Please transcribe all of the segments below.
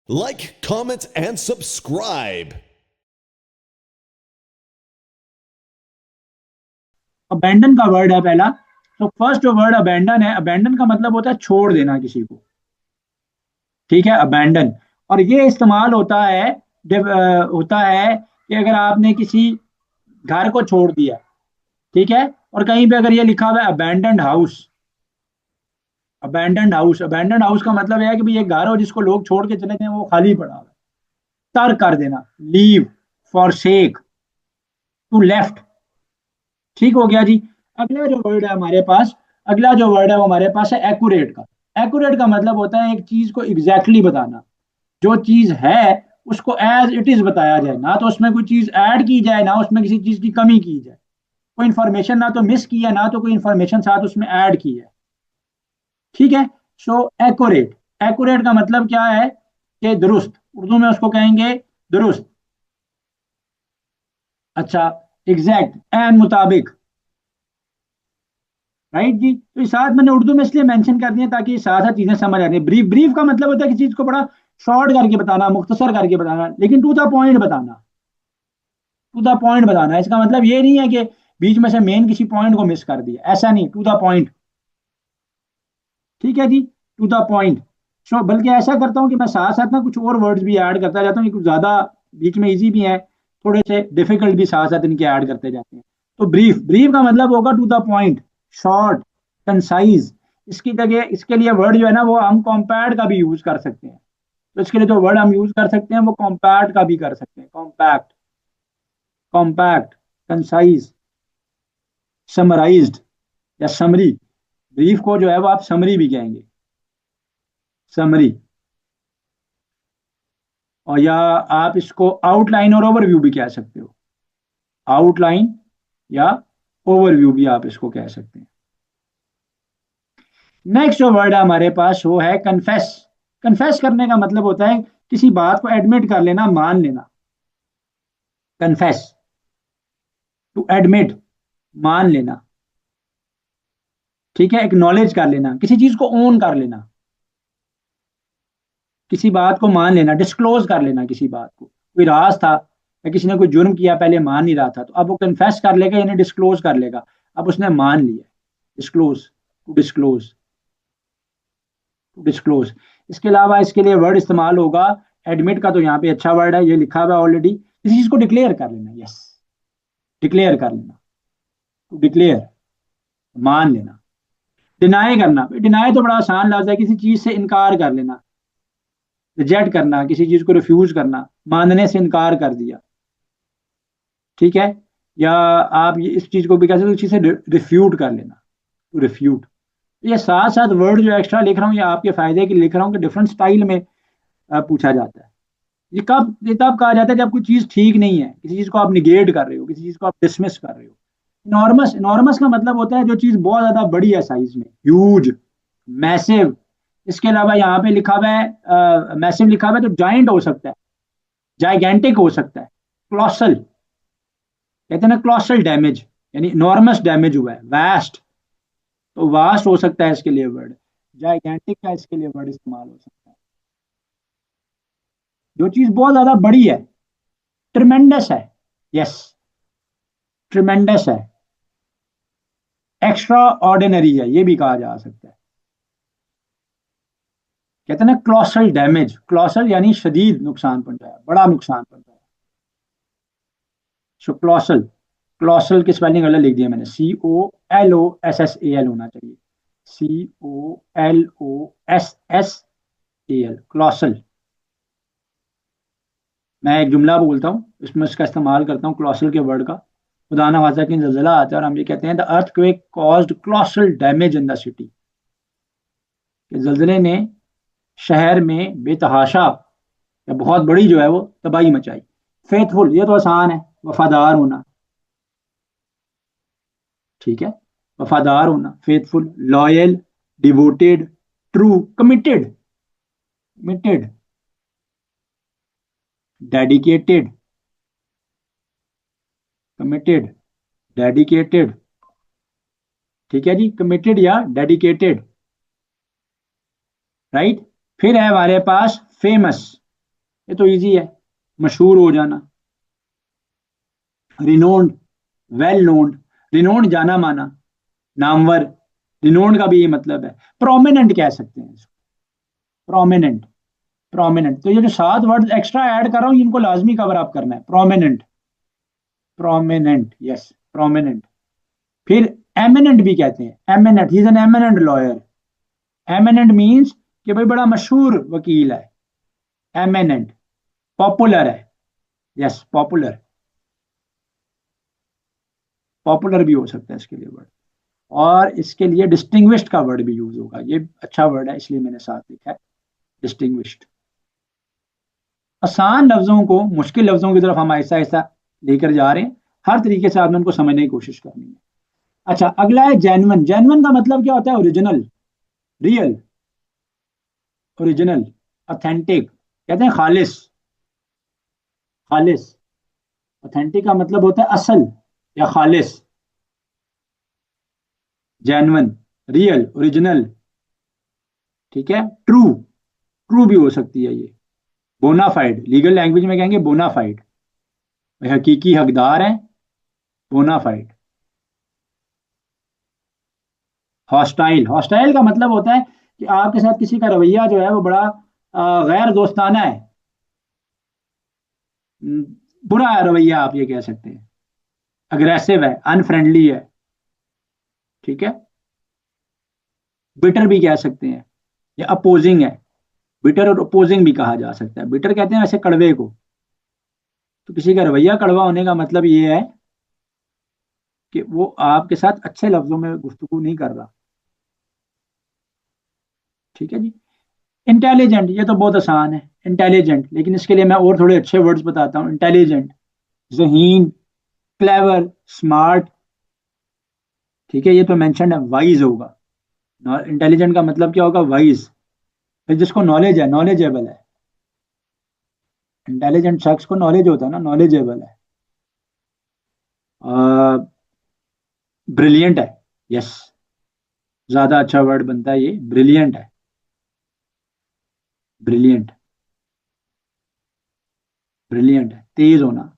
Like, comment, and subscribe. Abandon का word है पहला। तो फर्स्ट जो वर्ड अबेंडन है, अबेंडन का मतलब होता है छोड़ देना किसी को। ठीक है, अबेंडन। और ये इस्तेमाल होता है जब होता है कि अगर आपने किसी घर को छोड़ दिया, ठीक है, और कहीं पे अगर ये लिखा हुआ है अबेंडेंड हाउस। अबेंडेंड हाउस का मतलब है कि भाई ये घर हो जिसको लोग छोड़ के चले गए, वो खाली पड़ा हुआ है। तर्क कर देना, लीव, फॉरसेक, टू लेफ्ट। ठीक हो गया जी। अगला जो वर्ड है हमारे पास, अगला जो वर्ड है वो हमारे पास है एक्यूरेट का। एक्यूरेट का मतलब होता है एक चीज को एग्जैक्टली बताना। जो चीज है उसको एज इट इज बताया जाए, ना तो उसमें कोई चीज ऐड की जाए, ना उसमें किसी चीज की कमी की जाए। कोई इंफॉर्मेशन ना तो मिस की है, ना तो कोई इंफॉर्मेशन साथ उसमें ऐड की है। ठीक है। सो एक्यूरेट, एक्यूरेट का मतलब क्या है कि दुरुस्त। उर्दू में उसको कहेंगे दुरुस्त। अच्छा, एग्जैक्ट, एन मुताबिक। राइट जी। तो ये साथ मैंने उर्दू में इसलिए मेंशन कर दिया ताकि साथ साथ चीजें समझ आ रही है। ब्रीफ, ब्रीफ का मतलब होता है कि चीज को बड़ा शॉर्ट करके बताना, मुख्तसर करके बताना, लेकिन टू द पॉइंट बताना। टू द पॉइंट बताना, इसका मतलब ये नहीं है कि बीच में से मेन किसी पॉइंट को मिस कर दिया, ऐसा नहीं, टू द पॉइंट। ठीक है जी, टू द पॉइंट। सो बल्कि ऐसा करता हूँ कि मैं साथ साथ ना कुछ और वर्ड्स भी ऐड करता जाता हूँ, ये कुछ ज्यादा बीच में इजी भी है, थोड़े से डिफिकल्ट भी साथ साथ इनके ऐड करते जाते हैं। तो ब्रीफ, ब्रीफ का मतलब होगा to the point, short, concise. इसकी जगह, इसके लिए वर्ड जो है ना वो हम कॉम्पैक्ट का भी यूज कर सकते हैं। तो इसके लिए जो वर्ड हम यूज कर सकते हैं वो कॉम्पैक्ट का भी कर सकते हैं। कॉम्पैक्ट, कॉम्पैक्ट, कंसाइज, समराइज्ड या समरी। ब्रीफ को जो है वो आप समरी भी कहेंगे, समरी। और या आप इसको आउटलाइन और ओवरव्यू भी कह सकते हो। आउटलाइन या ओवरव्यू भी आप इसको कह सकते हैं। नेक्स्ट जो वर्ड है हमारे पास वो है कन्फेस। कन्फेस करने का मतलब होता है किसी बात को एडमिट कर लेना, मान लेना। कन्फेस, टू एडमिट, मान लेना। ठीक है, एक्नॉलेज कर लेना, किसी चीज को ओन कर लेना, किसी बात को मान लेना, डिस्क्लोज कर लेना किसी बात को। कोई राज था या किसी ने कोई जुर्म किया, पहले मान नहीं रहा था, तो अब वो कन्फेस कर लेगा यानी डिस्क्लोज कर लेगा। अब उसने मान लिया, disclose, to disclose, to disclose. इसके अलावा इसके लिए वर्ड इस्तेमाल होगा एडमिट का। तो यहाँ पे अच्छा वर्ड है, ये लिखा हुआ है ऑलरेडी। किसी चीज को डिक्लेयर कर लेना, यस, डिक्लेयर कर लेना, टू डिक्लेयर, मान लेना। डिनाई करना, डिनाई तो बड़ा आसान लफ्ज है, किसी चीज से इनकार कर लेना। रिजेक्ट करना, किसी चीज को रिफ्यूज करना, मानने से इनकार कर दिया। ठीक है। या आप इस चीज को भी कह सकते हो, इस चीज से रिफ्यूट कर लेना, टू रिफ्यूट। ये साथ साथ वर्ड जो एक्स्ट्रा लिख रहा हूँ ये आपके फायदे के लिए लिख रहा हूँ कि डिफरेंट स्टाइल में पूछा जाता है। ये तब कहा जाता है जब कोई चीज ठीक नहीं है, किसी चीज को आप निगेट कर रहे हो, किसी चीज को आप डिसमिस कर रहे हो। इनॉर्मस, इनॉर्मस का मतलब होता है जो चीज बहुत ज्यादा बड़ी है साइज में, ह्यूज, मैसिव। इसके अलावा यहाँ पे लिखा हुआ है मैसिव लिखा हुआ है, तो जाइंट हो सकता है, जाइगेंटिक हो सकता है, क्लॉसल। कहते हैं ना क्लॉसल डैमेज, यानी इनॉर्मस डैमेज हुआ है, वास्ट। तो वास्ट हो सकता है इसके लिए वर्ड। जाइगेंटिक का इसके लिए वर्ड इस्तेमाल हो सकता है, जो चीज बहुत ज्यादा बड़ी है। ट्रिमेंडस है, यस, ट्रिमेंडस है। एक्स्ट्रा ऑर्डिनरी है, ये भी कहा जा सकता है। कहते हैं ना क्लॉसल डैमेज, क्लॉसल यानी शदीद नुकसान पहुंचाया, बड़ा नुकसान पहुंचाया। सो क्लॉसल, क्लॉसल की स्पेलिंग अलग लिख दिया मैंने, COLOSSAL होना चाहिए। COLOSSAL, क्लॉसल। मैं एक जुमला बोलता हूँ, इसमें इसका इस्तेमाल करता हूँ क्लॉसल के वर्ड का। खुदा न खास्ता कि जलजिला आता है और हम ये कहते हैं the earthquake caused colossal damage in the city, कि जलजिले ने शहर में बेतहाशा या बहुत बड़ी जो है वो तबाही मचाई। फेथफुल, ये तो आसान है, वफादार होना। ठीक है, वफादार होना, faithful, loyal, devoted, true, committed, committed, dedicated, committed, dedicated. ठीक है जी, कमिटेड या डेडिकेटेड। राइट। फिर है हमारे पास फेमस। ये तो इजी है, मशहूर हो जाना। रिनोन्ड, वेल नोन्ड, रिनोन्ड जाना माना, नामवर, रिनोन्ड का भी ये मतलब है। प्रोमिनेंट कह सकते हैं इसको, प्रोमिनेंट, प्रोमिनेंट। तो ये जो 7 वर्ड एक्स्ट्रा ऐड कर रहा हूँ इनको लाजमी कवर अप करना है। Prominent, prominent, yes, prominent. फिर एमिनेंट भी कहते हैं, eminent, he is an eminent lawyer. Eminent means कि भाई बड़ा मशहूर वकील है, एमिनेंट। पॉपुलर है, यस, पॉपुलर, पॉपुलर भी हो सकता है इसके लिए वर्ड। और इसके लिए डिस्टिंग्विश्ड का वर्ड भी यूज होगा, ये अच्छा वर्ड है इसलिए मैंने साथ लिखा है, डिस्टिंग्विश्ड। आसान लफ्जों को मुश्किल लफ्जों की तरफ हम आहिस्ता आहिस्ता लेकर जा रहे हैं, हर तरीके से आपने उनको समझने की कोशिश करनी है। अच्छा, अगला है जेन्युइन। जेन्युइन का मतलब क्या होता है? ओरिजिनल, रियल, ओरिजिनल, ऑथेंटिक, कहते हैं खालिस, खालिस। ऑथेंटिक का मतलब होता है असल या खालिस। जेन्युइन, रियल, ओरिजिनल, ठीक है। ट्रू, ट्रू भी हो सकती है ये। बोनाफाइड, लीगल लैंग्वेज में कहेंगे बोनाफाइड, हकीकी हकदार है, बोनाफाइड। हॉस्टाइल, हॉस्टाइल का मतलब होता है कि आपके साथ किसी का रवैया जो है वो बड़ा गैर दोस्ताना है। हम्म, बुरा है रवैया, आप ये कह सकते हैं। अग्रेसिव है, अनफ्रेंडली है, ठीक है। बिटर भी कह सकते हैं, या अपोजिंग है। बिटर और अपोजिंग भी कहा जा सकता है। बिटर कहते हैं वैसे कड़वे को। तो किसी का रवैया कड़वा होने का मतलब ये है कि वो आपके साथ अच्छे लफ्जों में गुफ्तगू नहीं कर रहा, ठीक है जी। इंटेलिजेंट, ये तो बहुत आसान है, इंटेलिजेंट। लेकिन इसके लिए मैं और थोड़े अच्छे वर्ड्स बताता हूँ। इंटेलिजेंट, जहीन, क्लेवर, स्मार्ट, ठीक है। ये तो मेंशन है। वाइज होगा, इंटेलिजेंट का मतलब क्या होगा? वाइज। फिर जिसको नॉलेज है, नॉलेजेबल है। इंटेलिजेंट शख्स को नॉलेज होता है ना, नॉलेजेबल है। ब्रिलियंट है, यस, ज्यादा अच्छा वर्ड बनता है ये, ब्रिलियंट है, ब्रिलियंट, ब्रिलियंट है। तेज होना,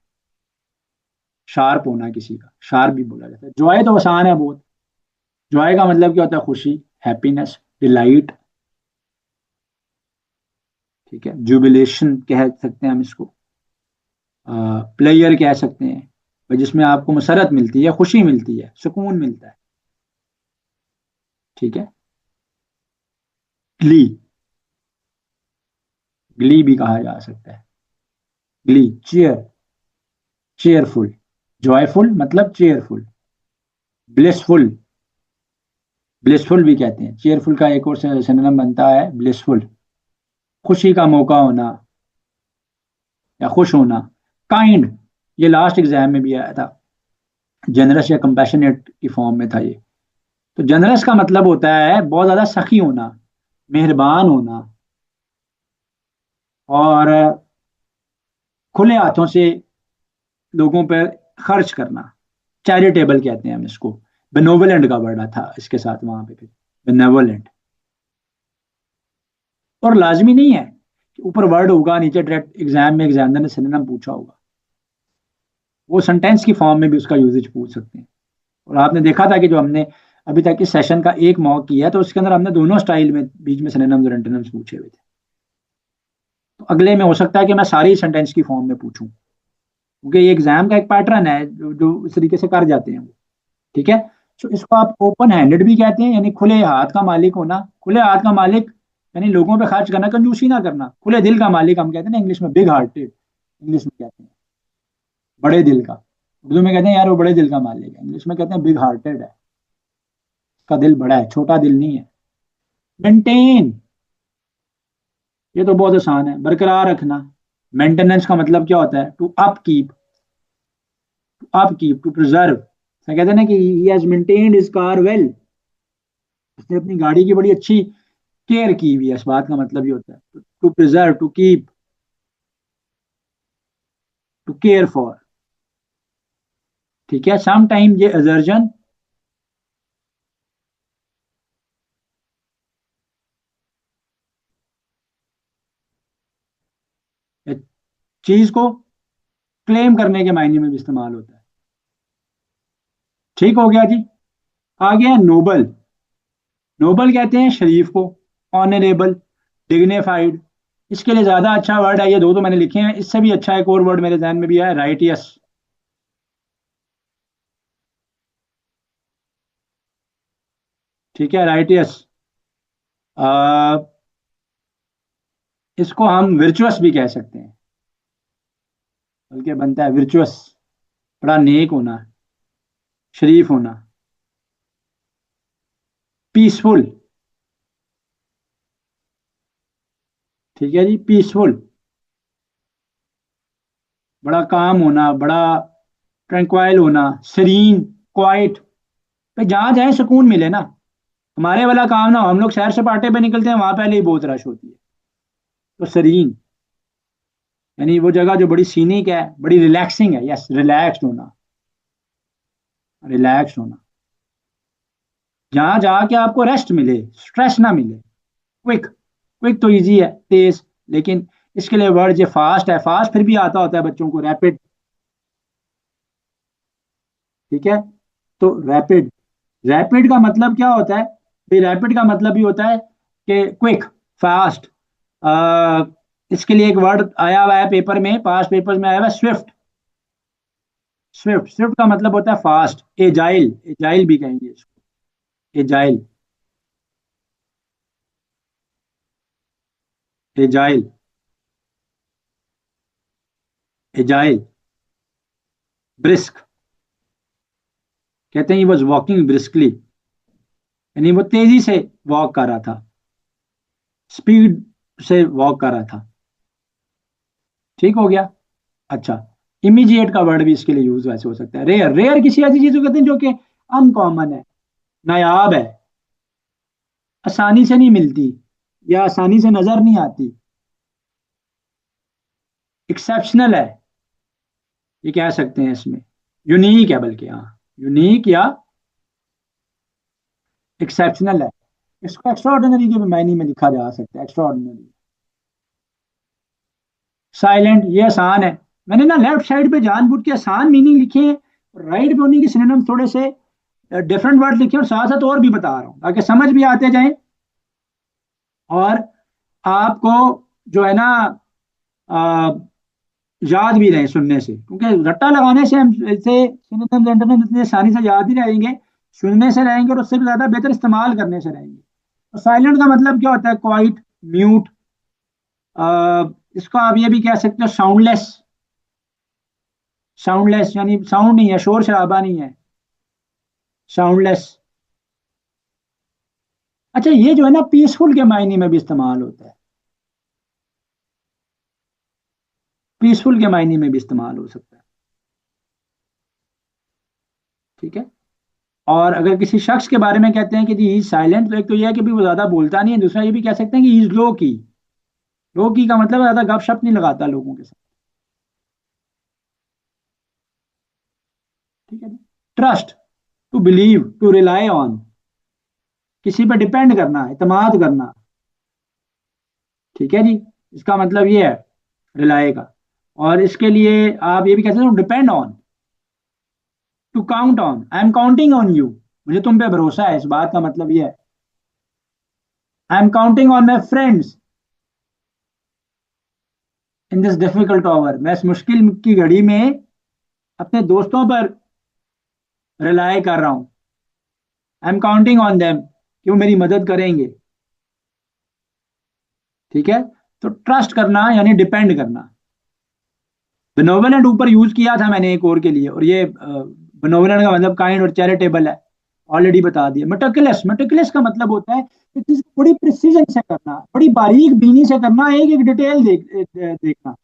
शार्प होना, किसी का शार्प भी बोला जाता है। जॉय तो आसान है बहुत। जॉय का मतलब क्या होता है? खुशी, हैप्पीनेस, डिलाइट, ठीक है। जुबिलेशन कह सकते हैं हम इसको। प्लेयर कह सकते हैं भाई जिसमें आपको मसरत मिलती है, खुशी मिलती है, सुकून मिलता है, ठीक है। ग्ली, ग्ली भी कहा जा सकता है। ग्ली, चेयर, चेयरफुल, जॉयफुल मतलब चेयरफुल, ब्लिसफुल, ब्लिसफुल भी कहते हैं। चेयरफुल का एक और सिनोनिम बनता है ब्लिसफुल, खुशी का मौका होना या खुश होना। काइंड, ये लास्ट एग्जाम में भी आया था, जनरस या कंपैशनेट की फॉर्म में था ये। तो जनरस का मतलब होता है बहुत ज्यादा सखी होना, मेहरबान होना, और खुले हाथों से लोगों पर खर्च करना। चैरिटेबल कहते हैं हम इसको। बेनोवलेंट का वर्ड था इसके साथ वहां पे फिर, बेनेवोलेंट। और लाजमी नहीं है कि ऊपर वर्ड होगा, नीचे डायरेक्ट एग्जाम में एग्जामिनर ने सिनोनिम पूछा होगा। वो सेंटेंस की फॉर्म में भी उसका यूजेज पूछ सकते हैं। और आपने देखा था कि जो हमने अभी तक इस सेशन का एक मॉक किया है तो उसके अंदर हमने दोनों स्टाइल में बीच में सिनोनिम्स और एंटोनिम्स पूछे हुए थे। तो अगले में हो सकता है कि मैं सारी सेंटेंस की फॉर्म में पूछूं, क्योंकि ये एग्जाम का एक पैटर्न है जो इस तरीके से कर जाते हैं वो, ठीक है। तो इसको आप ओपन हैंडेड भी कहते हैं, यानी खुले हाथ का मालिक होना। खुले हाथ का मालिक यानी लोगों पे खर्च करना, कंजूसी ना करना। खुले दिल का मालिक हम कहते हैं ना इंग्लिश में, बिग हार्टेड इंग्लिश में कहते हैं, बड़े दिल का। उर्दू में कहते हैं यार वो बड़े दिल का मालिक है, इंग्लिश में कहते हैं बिग हार्टेड है, उसका दिल बड़ा है, छोटा दिल नहीं है। मेंटेन, ये तो बहुत आसान है, बरकरार रखना। मेंटेनेंस का मतलब क्या होता है? To upkeep, to upkeep, to preserve. कहते हैं ना कि he has maintained his car well, उसने अपनी गाड़ी की बड़ी अच्छी केयर की हुई है। इस बात का मतलब ये होता है to preserve, to keep, to care for, ठीक है। सम टाइम ये एजर्जन, या चीज को क्लेम करने के मायने में भी इस्तेमाल होता है। ठीक हो गया जी। आ गया नोबल। नोबल कहते हैं शरीफ को, ऑनरेबल, डिग्निफाइड। इसके लिए ज्यादा अच्छा वर्ड है, ये दो तो मैंने लिखे हैं, इससे भी अच्छा एक और वर्ड मेरे ध्यान में भी है, राइटियस। ठीक है, राइटियस। इसको हम विर्चुअस भी कह सकते हैं, बल्कि बनता है विर्चुअस, बड़ा नेक होना, शरीफ होना। पीसफुल। ठीक है जी, पीसफुल, बड़ा काम होना, बड़ा ट्रंक्वाइल होना, सीरीन, क्वाइट। पे जहाँ जाए सुकून मिले ना, हमारे वाला काम ना हो, हम लोग शहर से पार्टे पे निकलते हैं, वहां पहले ही बहुत रश होती है। तो सीरीन यानी वो जगह जो बड़ी सीनिक है, बड़ी रिलैक्सिंग है, यस, रिलैक्स्ड होना, रिलैक्स्ड होना, जहां जाके आपको रेस्ट मिले, स्ट्रेस ना मिले। क्विक, क्विक तो इजी है, तेज, लेकिन इसके लिए वर्ड जो फास्ट है, फास्ट फिर भी आता होता है बच्चों को, रैपिड। ठीक है, तो रैपिड, रैपिड का मतलब क्या होता है भाई? रैपिड का मतलब भी होता है कि क्विक, फास्ट। इसके लिए एक वर्ड आया हुआ है पेपर में, पास पेपर्स में आया हुआ है, स्विफ्ट। स्विफ्ट, स्विफ्ट का मतलब होता है फास्ट, एजाइल, एजाइल भी कहेंगे इसको, एजाइल, एजाइल, एजाइल। ब्रिस्क, कहते हैं ही वॉज वॉकिंग ब्रिस्कली, यानी वो तेजी से वॉक कर रहा था, स्पीड से वॉक कर रहा था। ठीक हो गया। अच्छा, इमीडिएट का वर्ड भी इसके लिए यूज वैसे हो सकता है। रेयर, रेयर किसी ऐसी चीज को कहते हैं जो कि अनकॉमन है, नायाब है, आसानी से नहीं मिलती या आसानी से नजर नहीं आती। एक्सेप्शनल है, ये कह सकते हैं इसमें, यूनिक है, बल्कि हाँ, यूनिक या एक्सेप्शनल है। इसको एक्स्ट्राऑर्डिनरी के मायने में लिखा जा सकता है, एक्स्ट्राऑर्डिनरी। साइलेंट, ये आसान है, मैंने ना लेफ्ट साइड पे जानबूझ के आसान मीनिंग लिखे हैं, राइट पे उन्हीं के सिनोनिम थोड़े से डिफरेंट वर्ड लिखे हैं, और साथ साथ और भी बता रहा हूँ ताकि समझ भी आते जाएं, और आपको जो है ना आ, याद भी रहे सुनने से, क्योंकि रट्टा लगाने से हम ऐसे सिनोनिम्स एंटोनिम्स इतनी आसानी से याद नहीं रहेंगे, सुनने से रहेंगे, और उससे भी ज्यादा बेहतर इस्तेमाल करने से रहेंगे। तो साइलेंट का मतलब क्या होता है? Quite, mute. इसको आप ये भी कह सकते हो साउंडलेस, साउंडलेस यानी साउंड नहीं है, शोर शराबा नहीं है, साउंडलेस। अच्छा, ये जो है ना पीसफुल के मायने में भी इस्तेमाल होता है, पीसफुल के मायने में भी इस्तेमाल हो सकता है। ठीक है, और अगर किसी शख्स के बारे में कहते हैं कि जी इज साइलेंट, तो एक तो यह है कि भी वो ज्यादा बोलता नहीं है, दूसरा ये भी कह सकते हैं कि इज लो की। लो की का मतलब ज्यादा गपशप नहीं लगाता लोगों के साथ। ठीक है, trust, to believe, to rely on, किसी पर डिपेंड करना, इतमाद करना। ठीक है जी, इसका मतलब ये है रिलाई का। और इसके लिए आप ये भी कह सकते हो depend on, to count on, I am counting on you, मुझे तुम पे भरोसा है, इस बात का मतलब ये है। I am counting on my friends in this difficult hour, मैं इस मुश्किल की घड़ी में अपने दोस्तों पर रिलाई कर रहा हूँ। आई एम काउंटिंग ऑन देम, कि वो मेरी मदद करेंगे। ठीक है, तो ट्रस्ट करना यानी डिपेंड करना। बेनोवलेंट ऊपर यूज किया था मैंने एक और के लिए, और ये बेनोवलेंट का मतलब काइंड और चैरिटेबल है, ऑलरेडी बता दिया। मेटिकुलस, मेटिकुलस का मतलब होता है कि चीज को बड़ी प्रिसीजन से करना, बड़ी बारीक बीनी से करना, एक एक डिटेल देखना,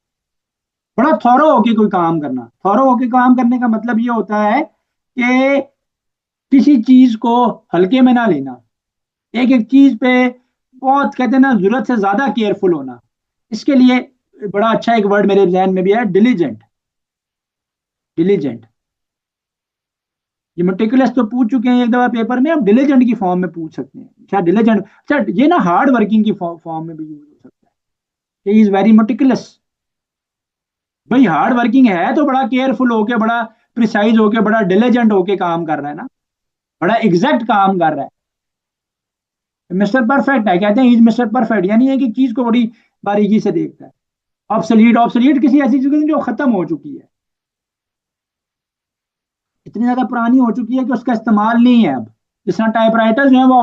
बड़ा थॉरो होके कोई काम करना। थॉरो होके काम करने का मतलब ये होता है कि किसी चीज को हल्के में ना लेना, एक एक चीज पे बहुत, कहते हैं ना, जरूरत से ज्यादा केयरफुल होना। इसके लिए बड़ा अच्छा एक वर्ड मेरे जहन में भी है, डिलीजेंट, डिलीजेंट। ये मेटिकुलस तो पूछ चुके हैं एक दफा पेपर में, अब डिलीजेंट की फॉर्म में पूछ सकते हैं, अच्छा डिलीजेंट, अच्छा ये ना हार्ड वर्किंग की फॉर्म में भी यूज हो सकता है, इज वेरी मेटिकुलस, भाई हार्ड वर्किंग है तो बड़ा केयरफुल होके, बड़ा प्रिसाइज होके, बड़ा डिलीजेंट होके काम कर रहा है ना, बड़ा एग्जैक्ट काम कर रहा है। मिस्टर परफेक्ट है, कहते हैं इज मिस्टर परफेक्ट, यानी है कि चीज को बड़ी बारीकी से देखता है। ऑब्सलीट, ऑब्सलीट किसी ऐसी चीज जो खत्म हो चुकी है, इतनी ज्यादा पुरानी हो चुकी है कि उसका इस्तेमाल नहीं है अब। जिस तरह टाइपराइटर जो है वो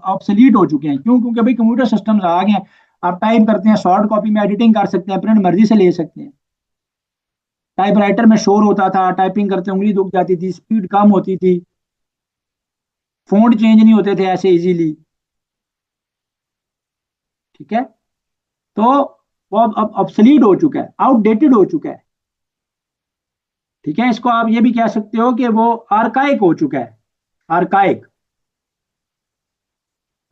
ऑब्सलीट हो चुके हैं। क्यों? क्योंकि भाई कंप्यूटर सिस्टम्स आ गए हैं। आप टाइप करते हैं, शॉर्ट कॉपी में एडिटिंग कर सकते हैं, प्रिंट मर्जी से ले सकते हैं। टाइपराइटर में शोर होता था, टाइपिंग करते उंगली दुख जाती थी, स्पीड कम होती थी, फ़ॉन्ट चेंज नहीं होते थे ऐसे इजीली। ठीक है, तो वो अब ऑब्सलीट हो चुका है, आउटडेटेड हो चुका है। ठीक है, इसको आप ये भी कह सकते हो कि वो आर्काइक हो चुका है। आर्काइक,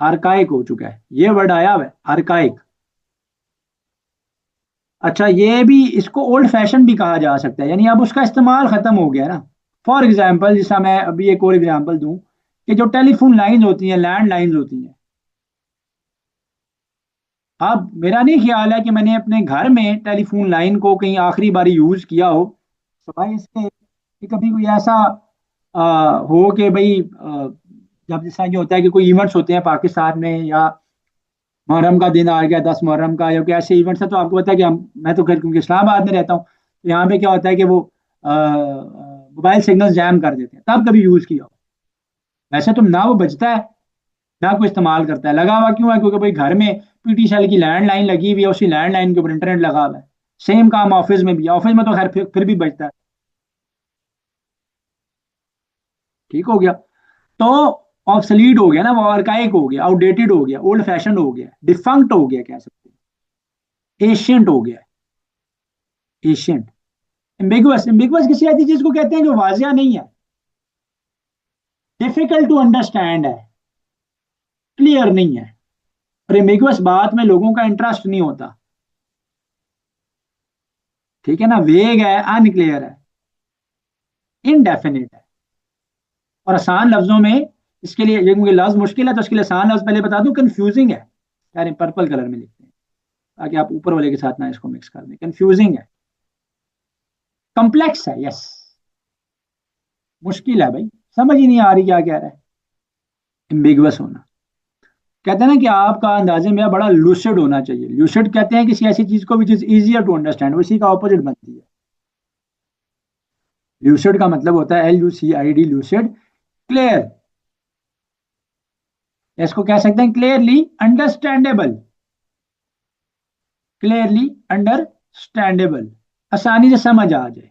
आर्काइक हो चुका है, ये वर्ड आया हुआ है आर्काइक। अच्छा, ये भी, इसको ओल्ड फैशन भी कहा जा सकता है, यानी अब उसका इस्तेमाल खत्म हो गया ना। फॉर एग्जाम्पल, जैसा मैं अभी एक और एग्जाम्पल दूं, कि जो टेलीफोन लाइन होती हैं, लैंड लाइन्स होती हैं, अब मेरा नहीं ख्याल है कि मैंने अपने घर में टेलीफोन लाइन को कहीं आखिरी बारी यूज किया हो। तो भाई इसके कि कभी कोई ऐसा हो कि भाई जब जैसा ये होता है कि कोई इवेंट्स होते हैं पाकिस्तान में, या मुहर्रम का दिन आ गया, 10 मुहर्रम का, या कोई ऐसे इवेंट्स है, तो आपको पता है कि मैं तो खैर क्योंकि इस्लामाबाद में रहता हूँ, तो यहाँ पे क्या होता है कि वो मोबाइल सिग्नल जैम कर देते हैं, तब कभी यूज किया हो। वैसे तो ना वो बचता है, ना कोई इस्तेमाल करता है। लगा हुआ क्यों है? क्योंकि भाई घर में पीटीसीएल की लैंडलाइन लगी हुई है, उसी लैंडलाइन के ऊपर इंटरनेट लगा हुआ है। सेम काम ऑफिस में भी है, ऑफिस में तो खैर फिर भी बचता है। ठीक हो गया। तो ऑब्सलीट हो गया ना, वो आर्काइक हो गया, आउटडेटेड हो गया, ओल्ड फैशन हो गया, डिफंक्ट हो गया कह सकते हैं, एशियंट हो गया, एशियंट। एम्बिगुअस, एम्बिगुअस किसी ऐसी चीज को कहते हैं जो वाजिया नहीं है, डिफिकल्ट टू अंडरस्टैंड है, क्लियर नहीं है। और एम्बिगुअस बात में लोगों का इंटरेस्ट नहीं होता। ठीक है ना, वेग है, अनक्लियर है, इनडेफिनेट है। और आसान लफ्जों में, इसके लिए ये क्योंकि लफ्ज मुश्किल है तो इसके लिए आसान लफ्ज पहले बता दूं, कंफ्यूजिंग है। यार पर्पल कलर में लिखते हैं ताकि आप ऊपर वाले के साथ ना इसको मिक्स कर दें। कंफ्यूजिंग है, कॉम्प्लेक्स है, यस, मुश्किल है भाई, समझ ही नहीं आ रही क्या कह रहा है। एम्बिगुअस होना, कहते हैं ना कि आपका अंदाजे में बड़ा लूसिड होना चाहिए। लूसिड कहते हैं किसी ऐसी चीज को which is easier to understand, उसी का ऑपोजिट बनती है। लूसिड का मतलब होता है LUCID, लूसिड, क्लियर। इसको कह सकते हैं क्लियरली अंडरस्टैंडेबल, क्लियरली अंडरस्टैंडेबल, आसानी से समझ आ जाए।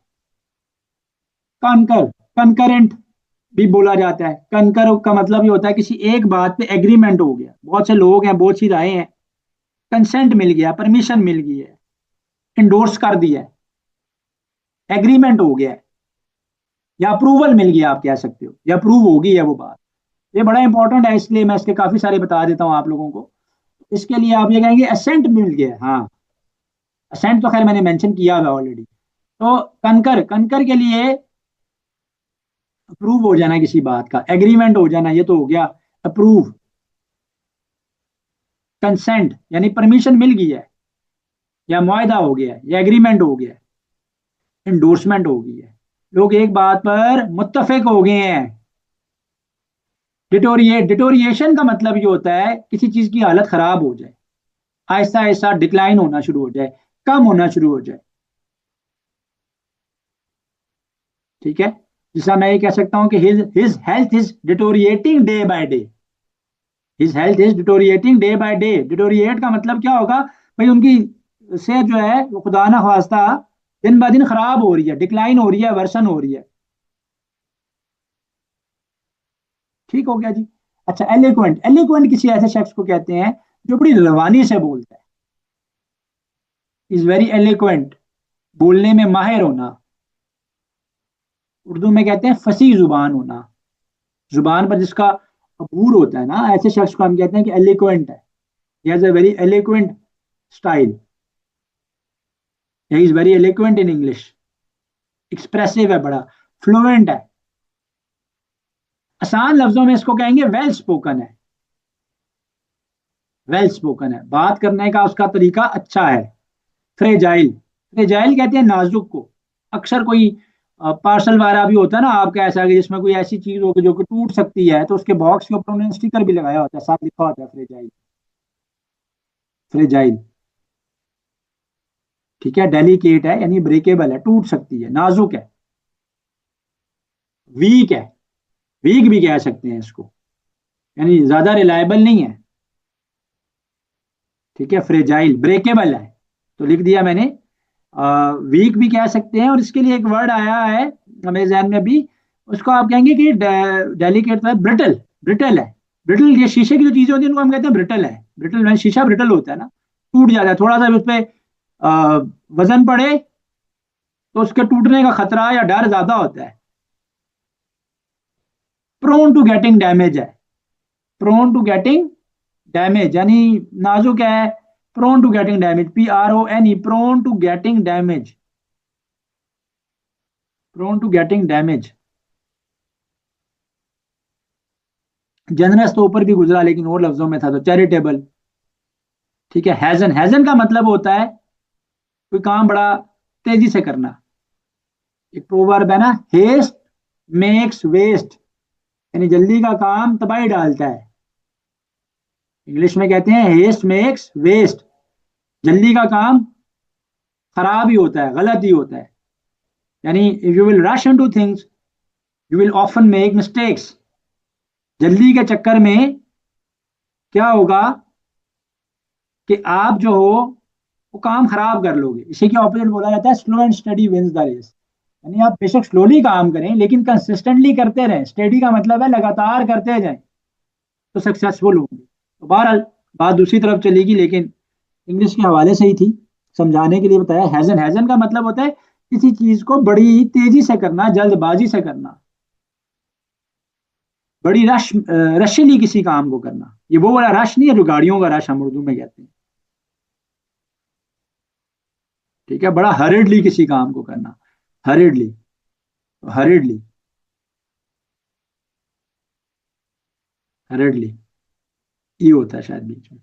कॉन्कर, कनकरेंट भी बोला जाता है। कनकर का मतलब ये होता है किसी एक बात पे एग्रीमेंट हो गया, बहुत से लोग हैं, बहुत सी राय हैं, कंसेंट मिल गया, परमिशन मिल गई है, इंडोर्स कर दिया है, एग्रीमेंट हो गया है, या अप्रूवल मिल गया, आप कह सकते हो, या अप्रूव हो गई है वो बात। ये बड़ा इंपॉर्टेंट है, इसलिए मैं इसके काफी सारे बता देता हूँ आप लोगों को। इसके लिए आप ये कहेंगे असेंट मिल गया है। हाँ, असेंट तो खैर मैंने मेंशन किया हुआ ऑलरेडी। तो कनकर, कनकर के लिए अप्रूव हो जाना किसी बात का, एग्रीमेंट हो जाना, ये तो हो गया अप्रूव। कंसेंट यानी परमिशन मिल गई है, या मुआयदा हो गया है, या एग्रीमेंट हो गया है, इंडोर्समेंट हो गई है, लोग एक बात पर मुत्तफिक हो गए हैं। डिटोरिएशन का मतलब ये होता है किसी चीज की हालत खराब हो जाए, आहिस्ता आहिस्ता डिक्लाइन होना शुरू हो जाए, कम होना शुरू हो जाए। ठीक है, जिसका मैं ये कह सकता हूं कि his health is deteriorating day by day, his health is deteriorating day by day. Deteriorate का मतलब क्या होगा? भाई उनकी सेहत जो है वो खुदा ना खास्ता दिन ब दिन खराब हो रही है, डिक्लाइन हो रही है, वर्सन हो रही है। ठीक हो गया जी। अच्छा, एलिक्वेंट, एलिक्वेंट किसी ऐसे शख्स को कहते हैं जो बड़ी रवानी से बोलता है, इज वेरी एलिक्वेंट, बोलने में माहिर होना। उर्दू में कहते हैं फसी जुबान होना, जुबान पर जिसका अबूर होता है ना, ऐसे शख्स को हम कहते हैं कि एलिक्वेंट है। He has a very eloquent style, he is very eloquent in English, expressive है, बड़ा फ्लुएंट है। आसान लफ्जों में इसको कहेंगे वेल स्पोकन है, वेल स्पोकन है, बात करने का उसका तरीका अच्छा है। फ्रेजाइल, फ्रेजाइल कहते हैं नाजुक को। अक्सर कोई पार्सल वाला भी होता है ना आपका ऐसा, कि जिसमें कोई ऐसी चीज होगी जो कि टूट सकती है, तो उसके बॉक्स के ऊपर उन्होंने स्टिकर भी लगाया होता है, साथ लिखा होता है फ्रेजाइल। फ्रेजाइल, ठीक है। डेलिकेट है यानी ब्रेकेबल है, टूट सकती है, नाजुक है। वीक है, वीक भी कह सकते हैं इसको, यानी ज्यादा रिलायबल नहीं है। ठीक है, फ्रेजाइल, ब्रेकेबल है, तो लिख दिया मैंने। वीक भी कह सकते हैं, और इसके लिए एक वर्ड आया है मेरे जहन में भी, उसको आप कहेंगे कि डेलिकेट तो है, ब्रिटल। ब्रिटल है, ब्रिटल, ये शीशे की जो चीजें होती हैं उनको हम कहते हैं ब्रिटल है। ब्रिटल में शीशा ब्रिटल होता है ना, टूट जाता है, थोड़ा सा भी उस पर वजन पड़े तो उसके टूटने का खतरा या डर ज्यादा होता है। प्रोन टू गेटिंग डैमेज है, प्रोन टू गेटिंग डैमेज यानी नाजुक है, prone to getting damage, PRONE, prone to getting damage, prone to getting damage. Generous तो ऊपर भी गुजरा, लेकिन और लफ्जों में था, तो चैरिटेबल। ठीक है, हैजन, हैजन का मतलब होता है कोई काम बड़ा तेजी से करना। एक प्रोवर्ब है ना, हेस्ट मेक्स वेस्ट, यानी जल्दी का काम तबाही डालता है। इंग्लिश में कहते हैं हेस्ट मेक्स वेस्ट, जल्दी का काम खराब ही होता है, गलत ही होता है। यानी if you will rush into things you will often make mistakes. जल्दी के चक्कर में क्या होगा कि आप जो हो वो काम खराब कर लोगे। इसी के ऑपोजिट बोला जाता है slow and steady wins the race, यानी आप बेशक स्लोली काम करें लेकिन कंसिस्टेंटली करते रहें। स्टडी का मतलब है लगातार करते जाएं तो सक्सेसफुल होंगे। तो बहरहाल बात दूसरी तरफ चलेगी, लेकिन इंग्लिश के हवाले से ही थी, समझाने के लिए बताया। हैजन, हैजन का मतलब होता है किसी चीज को बड़ी तेजी से करना, जल्दबाजी से करना, बड़ी रशीली किसी काम को करना। ये वो वाला रश नहीं है जो गाड़ियों का रश हम उर्दू में कहते हैं। ठीक है, बड़ा हरिडली किसी काम को करना, हरिडली, हरिडली, हरिडली, ये होता है शायद बीच में।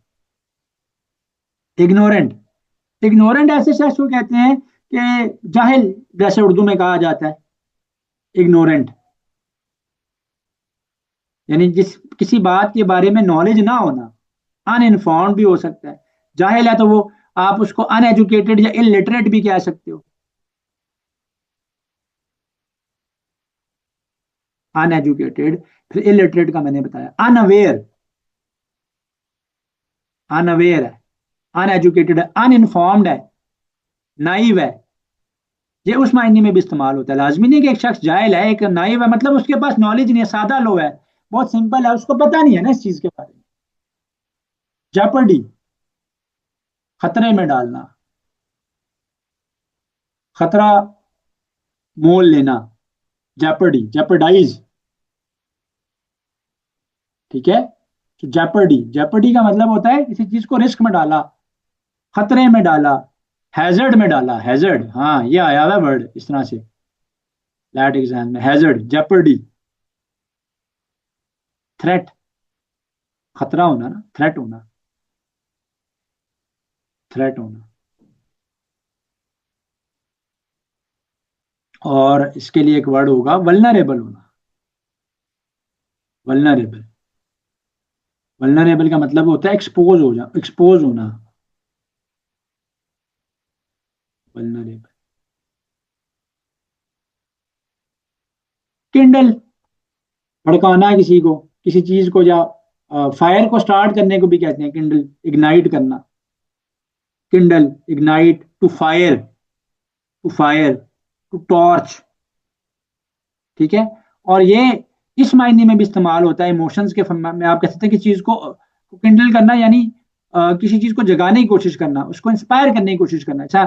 इग्नोरेंट, इग्नोरेंट ऐसे शख्स को कहते हैं कि जाहिल, जैसे उर्दू में कहा जाता है इग्नोरेंट, यानी जिस किसी बात के बारे में नॉलेज ना होना। अनइन्फॉर्म्ड भी हो सकता है, जाहिल है तो वो आप उसको अनएजुकेटेड या इलिटरेट भी कह सकते हो। अनएजुकेटेड, फिर इलिटरेट का मैंने बताया। अनअवेयर, अनअवेयर है, अनएजुकेटेड है, अनइन्फॉर्म्ड है, नाइव है। ये उस मायने में भी इस्तेमाल होता है, लाजमी नहीं कि एक शख्स जाहिल है, एक नाइव है, मतलब उसके पास नॉलेज नहीं है, सादा लो है, बहुत सिंपल है, उसको पता नहीं है ना इस चीज के बारे में। जेपर्डी, खतरे में डालना, खतरा मोल लेना, जेपर्डी, जेपर्डाइज। ठीक है, तो जेपर्डी, जेपर्डी का मतलब होता है किसी चीज को रिस्क में डाला, खतरे में डाला, हैजर्ड में डाला। हैजर्ड, हाँ ये आया हुआ वर्ड इस तरह से लैट एग्जाम में, हैजर्ड, जेपर्डी। थ्रेट, खतरा होना ना, थ्रेट होना, थ्रेट होना। और इसके लिए एक वर्ड होगा वल्नरेबल होना, वल्नरेबल। वल्नरेबल का मतलब होता है एक्सपोज हो जा, एक्सपोज होना, वल्नरेबल। किंडल, भड़काना किसी को, किसी चीज को, या फायर को स्टार्ट करने को भी कहते हैं किंडल, इग्नाइट करना। Kindle, ignite, to fire, to fire, to torch. ठीक है, और ये इस मायने में भी इस्तेमाल होता है इमोशंस के में। आप कह सकते हैं कि चीज को किंडल करना यानी किसी चीज को जगाने की कोशिश करना, उसको इंस्पायर करने की कोशिश करना। अच्छा,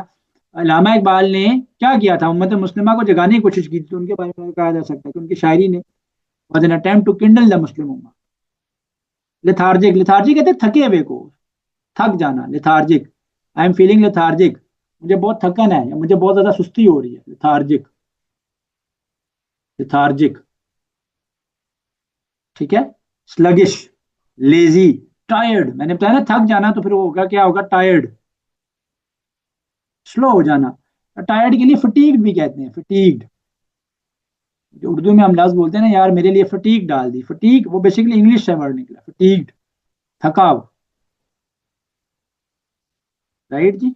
अल्लामा इकबाल ने क्या किया था, उम्मत मुस्लिमा को जगाने की कोशिश की थी, तो उनके बारे में कहा जा सकता है कि उनकी शायरी ने was an attempt to kindle the Muslim Umma. Lethargic, lethargic कहते हैं थके हुए को, थक जाना, lethargic. I am feeling lethargic, मुझे बहुत थकन है या मुझे बहुत ज्यादा सुस्ती हो रही है, लेथार्जिक, लेथार्जिक। ठीक है, स्लगिश, लेजी, टायर्ड। मैंने बताया ना थक जाना, तो फिर वो होगा क्या होगा, टायर्ड, स्लो हो जाना। टायर्ड के लिए फटीग्ड भी कहते हैं, फटीग्ड। जो उर्दू में हम लफ्ज बोलते हैं ना, यार मेरे लिए फटीग डाल दी, फटीग वो बेसिकली इंग्लिश से वर्ड निकला, फटीग्ड, थका हुआ, राइट जी।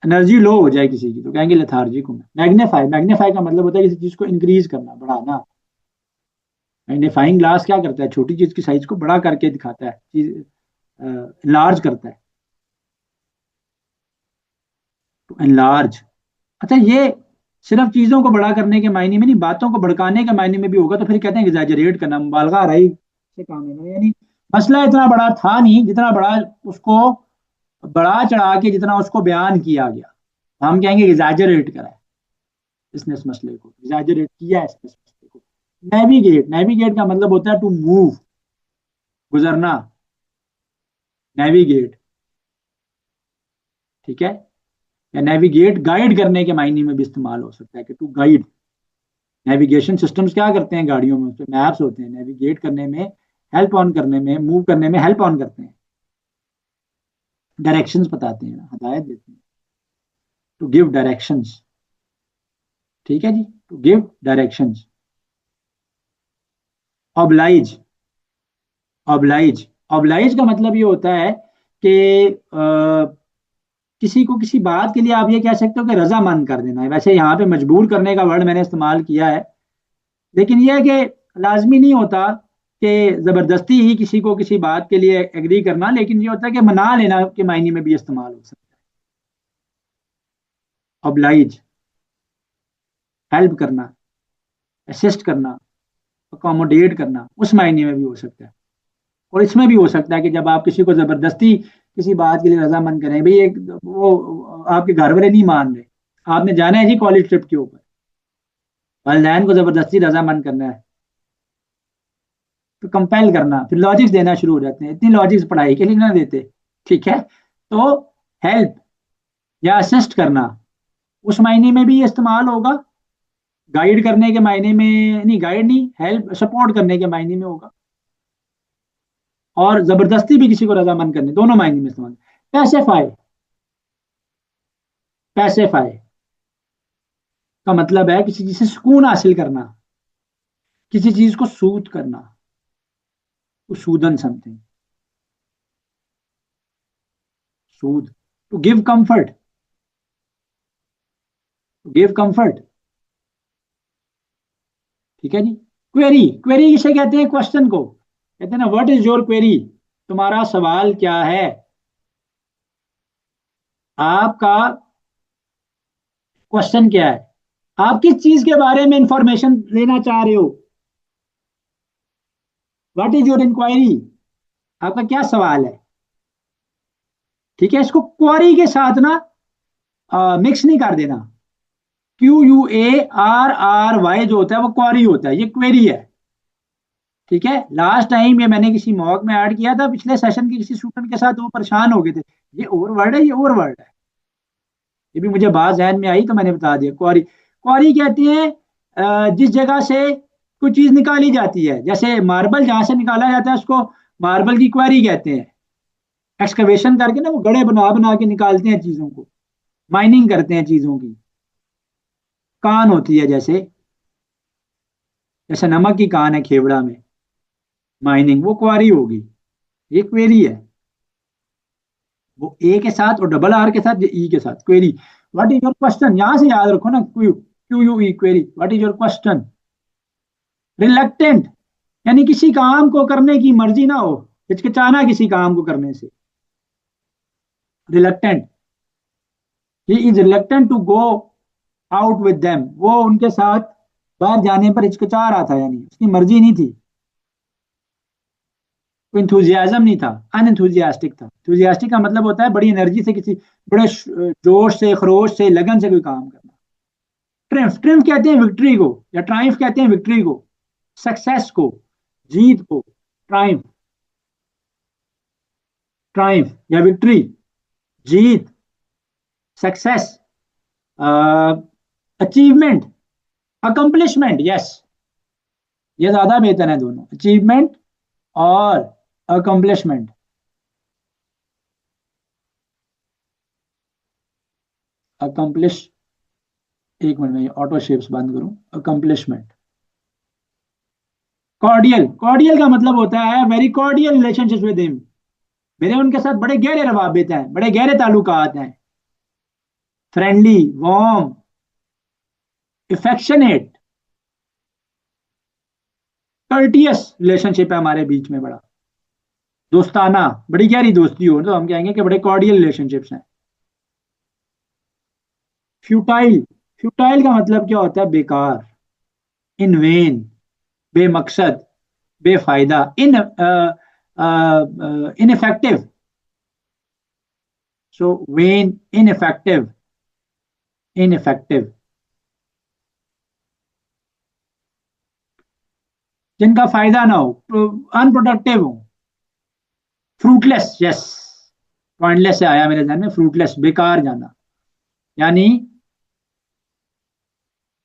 एनर्जी लो हो जाए किसी की तो कहेंगे लेथार्जिक हूं। मैग्नीफाई, मैग्नीफाई का मतलब होता है किसी चीज को इंक्रीज करना, बढ़ाना। मैग्नीफाइंग ग्लास क्या करता है, छोटी चीज की साइज को बड़ा करके दिखाता है, चीज लार्ज करता है, टू एनलार्ज। अच्छा, ये सिर्फ चीजों को बड़ा करने के मायने में नहीं, बातों को भड़काने के मायने में भी होगा, तो फिर कहते हैं एग्जैजरेट करना, मुबालगा आराई से काम लेना। यानी मसला इतना बड़ा था नहीं जितना बड़ा उसको बढ़ा चढ़ा के जितना उसको बयान किया गया, हम कहेंगे एग्जैजरेट करा है इसने इस मसले को, एग्जैजरेट किया है इसने इस मसले को। नेविगेट, नेविगेट का मतलब होता है टू मूव, गुजरना, नेविगेट, ठीक है। या नेविगेट गाइड करने के मायने में भी इस्तेमाल हो सकता है कि टू गाइड। नेविगेशन सिस्टम्स क्या करते हैं गाड़ियों में, उसमें मैप्स होते हैं, नेविगेट करने में, हेल्प ऑन करने में, मूव करने में हेल्प ऑन करते हैं, डायरेक्शंस बताते हैं, हदायत देते हैं, टू गिव डायरेक्शंस, ठीक है जी, to give directions. Oblige, oblige, oblige का मतलब ये होता है कि किसी को किसी बात के लिए आप ये कह सकते हो कि रजामंद कर देना है। वैसे यहाँ पे मजबूर करने का वर्ड मैंने इस्तेमाल किया है, लेकिन यह है कि लाजमी नहीं होता कि जबरदस्ती ही किसी को किसी बात के लिए एग्री करना, लेकिन ये होता है कि मना लेना के मायने में भी इस्तेमाल हो सकता है। ऑब्लाइज, हेल्प करना, असिस्ट करना, अकोमोडेट करना, उस मायने में भी हो सकता है। और इसमें भी हो सकता है कि जब आप किसी को जबरदस्ती किसी बात के लिए रजामंद करें, भाई एक वो आपके घर वाले नहीं मान रहे, आपने जाना है जी कॉलेज ट्रिप के ऊपर, वालिदैन को जबरदस्ती रजामंद करना है, तो कंपेल करना, फिर लॉजिक्स देना शुरू हो जाते हैं, इतनी लॉजिक्स पढ़ाई के लिए ना देते, ठीक है। तो हेल्प या असिस्ट करना, उस मायने में भी ये इस्तेमाल होगा, गाइड करने के मायने में नहीं, गाइड नहीं, हेल्प सपोर्ट करने के मायने में होगा, और जबरदस्ती भी किसी को रजामंद करने, दोनों मायने में इस्तेमाल। पैसिफाई, पैसिफाई का मतलब है किसी चीज से सुकून हासिल करना, किसी चीज को सूद करना, to soothen something, soothe, to give comfort, to give comfort, ठीक है जी। क्वेरी, क्वेरी किसे कहते हैं, क्वेश्चन को कहते हैं ना, व्हाट इज योर क्वेरी, तुम्हारा सवाल क्या है, आपका क्वेश्चन क्या है, आप किस चीज के बारे में इंफॉर्मेशन लेना चाह रहे हो, व्हाट इज योर इंक्वायरी, आपका क्या सवाल है, ठीक है। इसको क्वारी के साथ ना मिक्स नहीं कर देना। QUARRY जो होता है वो क्वारी होता है, ये क्वेरी है, ठीक है। लास्ट टाइम ये मैंने किसी मॉक में ऐड किया था पिछले सेशन के किसी स्टूडेंट के साथ, वो परेशान हो गए थे, ये और वर्ड है, ये और वर्ड है, ये भी मुझे बात जहन में आई तो मैंने बता दिया। क्वारी, क्वारी कहते हैं जिस जगह से कोई चीज निकाली जाती है, जैसे मार्बल जहां से निकाला जाता है उसको मार्बल की क्वारी कहते हैं। एक्सकवेशन करके ना वो गड्ढे बना बना के निकालते हैं चीजों को, माइनिंग करते हैं चीजों की। कान होती है, जैसे जैसे नमक की कान है खेवड़ा में, माइनिंग, वो क्वारी होगी, ये क्वेरी है। वो ए के साथ और डबल आर के साथ, ये ई के साथ, query. What is your question, यहां से याद रखो ना, Q, QUE, query, what is your question. Reluctant, यानी किसी काम को करने की मर्जी ना हो, हिचकिचाना किसी काम को करने से, reluctant. He is reluctant to go out with them, वो उनके साथ बाहर जाने पर हिचकिचा रहा था, यानी उसकी मर्जी नहीं थी। कोई इंथुजियाज्म नहीं था, अनइंथुजियास्टिक था। इंथुजियास्टिक का मतलब होता है बड़ी एनर्जी से किसी, बड़े जोश से, खरोश से, लगन से कोई काम करना। ट्रिम्फ, ट्रिम्फ कहते हैं विक्ट्री को, या ट्राइम्फ कहते हैं विक्ट्री को, सक्सेस को, जीत को, ट्राइम्फ, ट्राइम्फ या विक्ट्री, जीत, सक्सेस, अचीवमेंट, अकम्पलिशमेंट, यस, ये ज्यादा बेहतर है दोनों, अचीवमेंट और अकम्पलिशमेंट। अकम्पलिश, एक मिनट में ऑटो शेप्स बंद करूं। अकम्पलिशमेंट, कॉर्डियल, कॉर्डियल का मतलब होता है very cordial relationship with him, मेरे उनके साथ बड़े गहरे रवाबित हैं, बड़े गहरे ताल्लुकात हैं। फ्रेंडली, वार्म, इफेक्शनेट, कर्टियस रिलेशनशिप है हमारे बीच में, बड़ा दोस्ताना, बड़ी गहरी दोस्ती हो तो हम कहेंगे कि बड़े कॉर्डियल रिलेशनशिप्स हैं। फ्यूटाइल, फ्यूटाइल का मतलब क्या होता है? बेकार, इन वेन, बेमकसद, बेफायदा, ineffective. So vain, ineffective, ineffective, जिनका फायदा ना हो, अनप्रोडक्टिव हो। फ्रूटलेस, यस, पॉइंटलेस से आया मेरे ध्यान में, फ्रूटलेस, बेकार जाना। यानी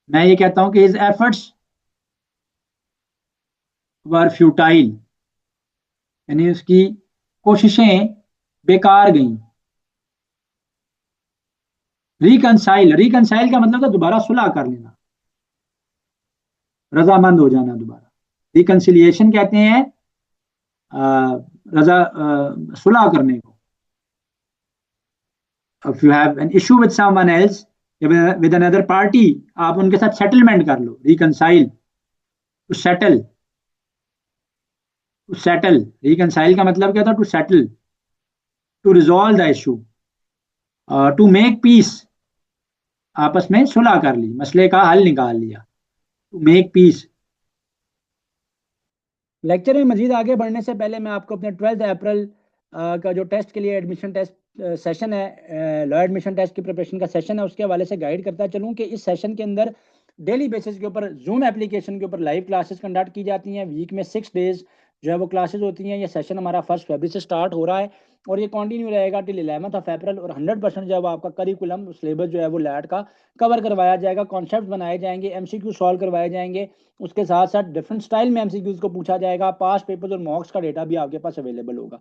मैं ये कहता हूं कि हिज एफर्ट्स वर फ्यूटाइल, यानी उसकी कोशिशें बेकार गईं। रिकनसाइल, रिकनसाइल का मतलब था दोबारा सुलह कर लेना, रजामंद हो जाना दोबारा। रिकनसिलिएशन कहते हैं रजा सुलह करने को। If you have an issue with someone else, with another party, आप उनके साथ सेटलमेंट कर लो, reconcile, to settle, to settle. Reconcile का मतलब क्या था? To settle, to resolve the issue, to make peace, आपस में सुलह कर ली, मसले का हल निकाल लिया, टू मेक पीस। लेक्चर में मजीद आगे बढ़ने से पहले मैं आपको अपने 12 अप्रैल का जो टेस्ट के लिए एडमिशन टेस्ट सेशन है, लॉ एडमिशन टेस्ट की प्रिपरेशन का सेशन है, उसके हवाले से गाइड करता चलूँ कि इस सेशन के अंदर डेली बेसिस के ऊपर जूम एप्लीकेशन के ऊपर लाइव क्लासेस कंडक्ट की जाती हैं। वीक में 6 डेज जो है वो क्लासेस होती हैं। ये सेशन हमारा 1 फरवरी से स्टार्ट हो रहा है और ये कंटिन्यू रहेगा टिल 11 अप्रैल, और 100% जो है वो आपका करिकुलम सिलेबस जो है वो लैट का कवर करवाया जाएगा। कॉन्सेप्ट बनाए जाएंगे, एमसीक्यू सॉल्व करवाए जाएंगे, उसके साथ साथ डिफरेंट स्टाइल में एमसीक्यूज को पूछा जाएगा। पास पेपर्स और मॉक्स का डेटा भी आपके पास अवेलेबल होगा।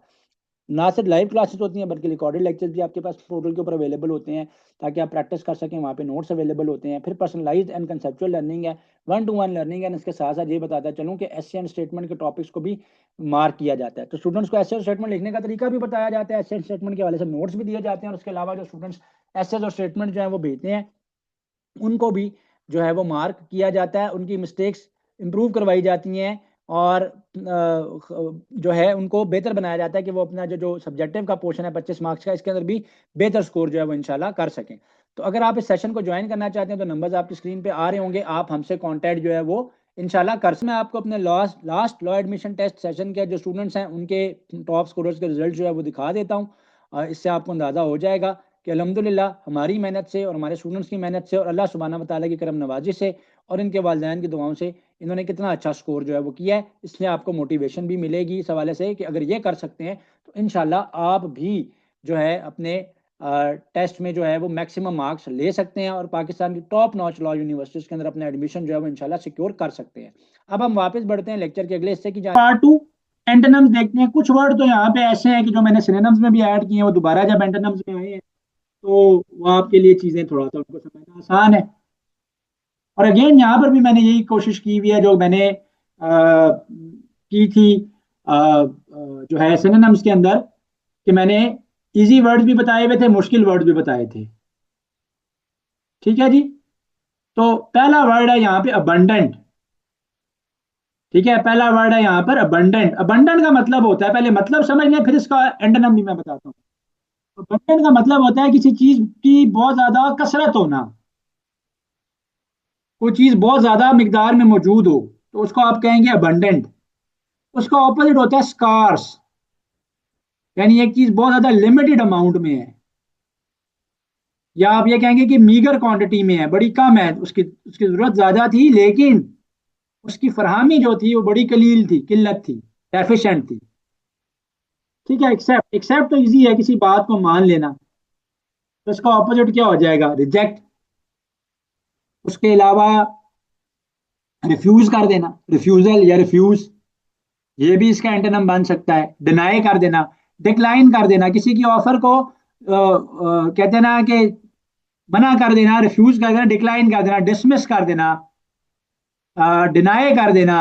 ना सिर्फ लाइव क्लासेस होती हैं बल्कि रिकॉर्डेड लेक्चर्स भी आपके पास पोर्टल के ऊपर अवेलेबल होते हैं ताकि आप प्रैक्टिस कर सकें। वहाँ पे नोट्स अवेलेबल होते हैं। फिर पर्सनलाइज्ड एंड कंसेप्चुअल लर्निंग है, 1-to-1 लर्निंग है। इसके साथ साथ ये बताता चलूँ कि एसे एंड स्टेटमेंट के टॉपिक्स को भी मार्क किया जाता है। तो स्टूडेंट्स को एसे और स्टेटमेंट लिखने का तरीका भी बताया जाता है, एसे एंड स्टेटमेंट के हवाले से नोट्स भी दिए जाते हैं, और उसके अलावा जो स्टूडेंट्स एसे और स्टेटमेंट जो है वो भेजते हैं उनको भी जो है वो मार्क किया जाता है, उनकी मिस्टेक्स इंप्रूव करवाई जाती हैं, और जो है उनको बेहतर बनाया जाता है कि वो अपना जो सब्जेक्टिव का पोर्शन है 25 मार्क्स का, इसके अंदर भी बेहतर स्कोर जो है वो इंशाल्लाह कर सकें। तो अगर आप इस सेशन को ज्वाइन करना चाहते हैं तो नंबर्स आपकी स्क्रीन पे आ रहे होंगे, आप हमसे कॉन्टैक्ट जो है वो इंशाल्लाह कर। मैं आपको अपने last law admission test session के जो स्टूडेंट्स हैं उनके टॉप स्कोरर्स के रिजल्ट जो है वो दिखा देता हूँ। इससे आपको अंदाज़ा हो जाएगा कि अल्हम्दुलिल्लाह हमारी मेहनत से और हमारे स्टूडेंट्स की मेहनत से और अल्लाह सुब्हानहू व तआला की करम नवाजी से और इनके वालिदैन की दुआओं से इन्होंने कितना अच्छा स्कोर जो है वो किया है। इसलिए आपको मोटिवेशन भी मिलेगी इस हवाले से कि अगर ये कर सकते हैं तो इंशाल्लाह आप भी जो है अपने टेस्ट में जो है वो मैक्सिमम मार्क्स ले सकते हैं और पाकिस्तान की टॉप नॉच लॉ यूनिवर्सिटीज़ के अंदर अपना एडमिशन जो है वो इंशाल्लाह सिक्योर कर सकते हैं। अब हम वापस बढ़ते हैं लेक्चर के अगले हिस्से की जाए। पार्ट 2 एंटोनिम्स देखते हैं। कुछ वर्ड तो यहाँ पे ऐसे हैं कि जो मैंने सिनोनिम्स में भी ऐड किए हैं, वो दोबारा जब एंटोनिम्स में आए हैं तो वो आपके लिए चीजें थोड़ा सा उनको समझना आसान है। और अगेन यहाँ पर भी मैंने यही कोशिश की हुई है जो मैंने की थी जो है सिनोनिम्स के अंदर, कि मैंने इजी वर्ड्स भी बताए हुए थे, मुश्किल वर्ड्स भी बताए थे। ठीक है जी। तो पहला वर्ड है यहाँ पे अबंडेंट। ठीक है, पहला वर्ड है यहाँ पर अबंडेंट। अबंडेंट का मतलब होता है, पहले मतलब समझ लें फिर इसका एंटोनिम भी मैं बताता हूँ। अबंडेंट का मतलब होता है किसी चीज की बहुत ज्यादा कसरत होना, कोई चीज बहुत ज्यादा मिकदार में मौजूद हो तो उसको आप कहेंगे अबंडेंट। उसका ऑपोजिट होता है स्कार्स, यानी एक चीज बहुत ज्यादा लिमिटेड अमाउंट में है, या आप ये कहेंगे कि मीगर क्वांटिटी में है, बड़ी कम है, उसकी उसकी जरूरत ज्यादा थी लेकिन उसकी फरहमी जो थी वो बड़ी कलील थी, किल्लत थी, डेफिशिएंट थी। ठीक है। एक्सेप्ट, एक्सेप्ट तो इजी है, किसी बात को मान लेना। तो इसका ऑपोजिट क्या हो जाएगा? रिजेक्ट। उसके अलावा रिफ्यूज कर देना, रिफ्यूजल या रिफ्यूज, ये भी इसका एंटोनिम बन सकता है। डिनाई कर देना, डिक्लाइन कर देना, किसी की ऑफर को कहते हैं ना कि मना कर देना, रिफ्यूज कर देना, डिक्लाइन कर देना, डिसमिस कर देना, डिनाई कर देना,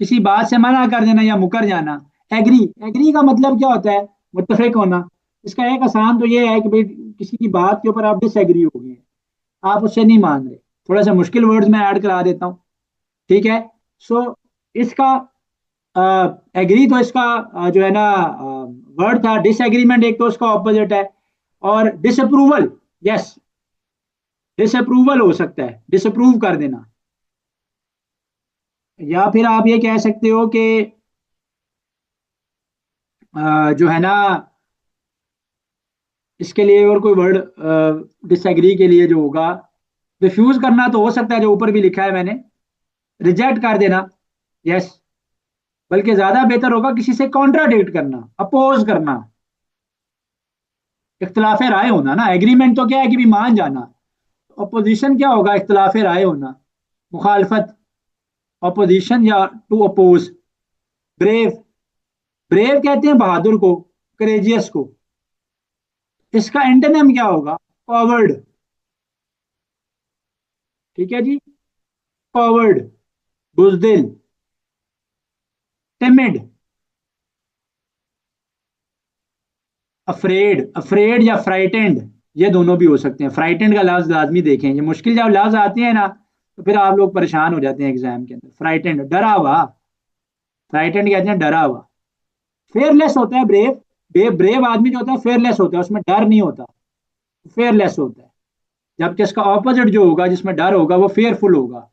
किसी बात से मना कर देना या मुकर जाना। एग्री, एग्री का मतलब क्या होता है? मुत्तफिक होना। इसका एक आसान तो ये है कि भाई किसी की बात के ऊपर आप डिसएग्री हो गए, आप उससे नहीं मान रहे। थोड़ा सा मुश्किल वर्ड्स में ऐड करा देता हूँ, ठीक है। सो इसका एग्री तो इसका जो है ना वर्ड था। डिसएग्रीमेंट एक तो उसका ऑपोजिट है। और डिसअप्रूवल, यस, डिसअप्रूवल हो सकता है, डिसअप्रूव कर देना। या फिर आप ये कह सकते हो कि जो है ना, इसके लिए और कोई वर्ड डिसएग्री के लिए जो होगा, रिफ्यूज करना तो हो सकता है, जो ऊपर भी लिखा है मैंने, रिजेक्ट कर देना, यस। बल्कि ज्यादा बेहतर होगा किसी से कॉन्ट्राडिक्ट करना, अपोज करना, इख्तिलाफ राय होना ना। एग्रीमेंट तो क्या है कि भी मान जाना, अपोजिशन क्या होगा? इख्तिलाफ राय होना, मुखालफत, अपोजिशन या टू अपोज। ब्रेव, ब्रेव कहते हैं बहादुर को, करेजियस को। इसका एंटोनिम क्या होगा? कॉवर्ड, ठीक है जी। कॉवर्ड, बुजदिल, टिमिड, अफ्रेड, अफ्रेड या फ्राइटेंड, ये दोनों भी हो सकते हैं। फ्राइटेंड का लफ्ज लाजमी देखें, ये मुश्किल जब लफ्ज आते हैं ना तो फिर आप लोग परेशान हो जाते हैं एग्जाम के अंदर। फ्राइटेंड, डरा हुआ, फ्राइटेंड कहते हैं डरा हुआ। फेयरलेस होता है ब्रेव। ब्रेव आदमी जो होता है फेयरलेस होता है, उसमें डर नहीं होता, फेयरलेस होता है। जबकि इसका ऑपोजिट जो होगा, जिसमें डर होगा, वो फेयरफुल होगा।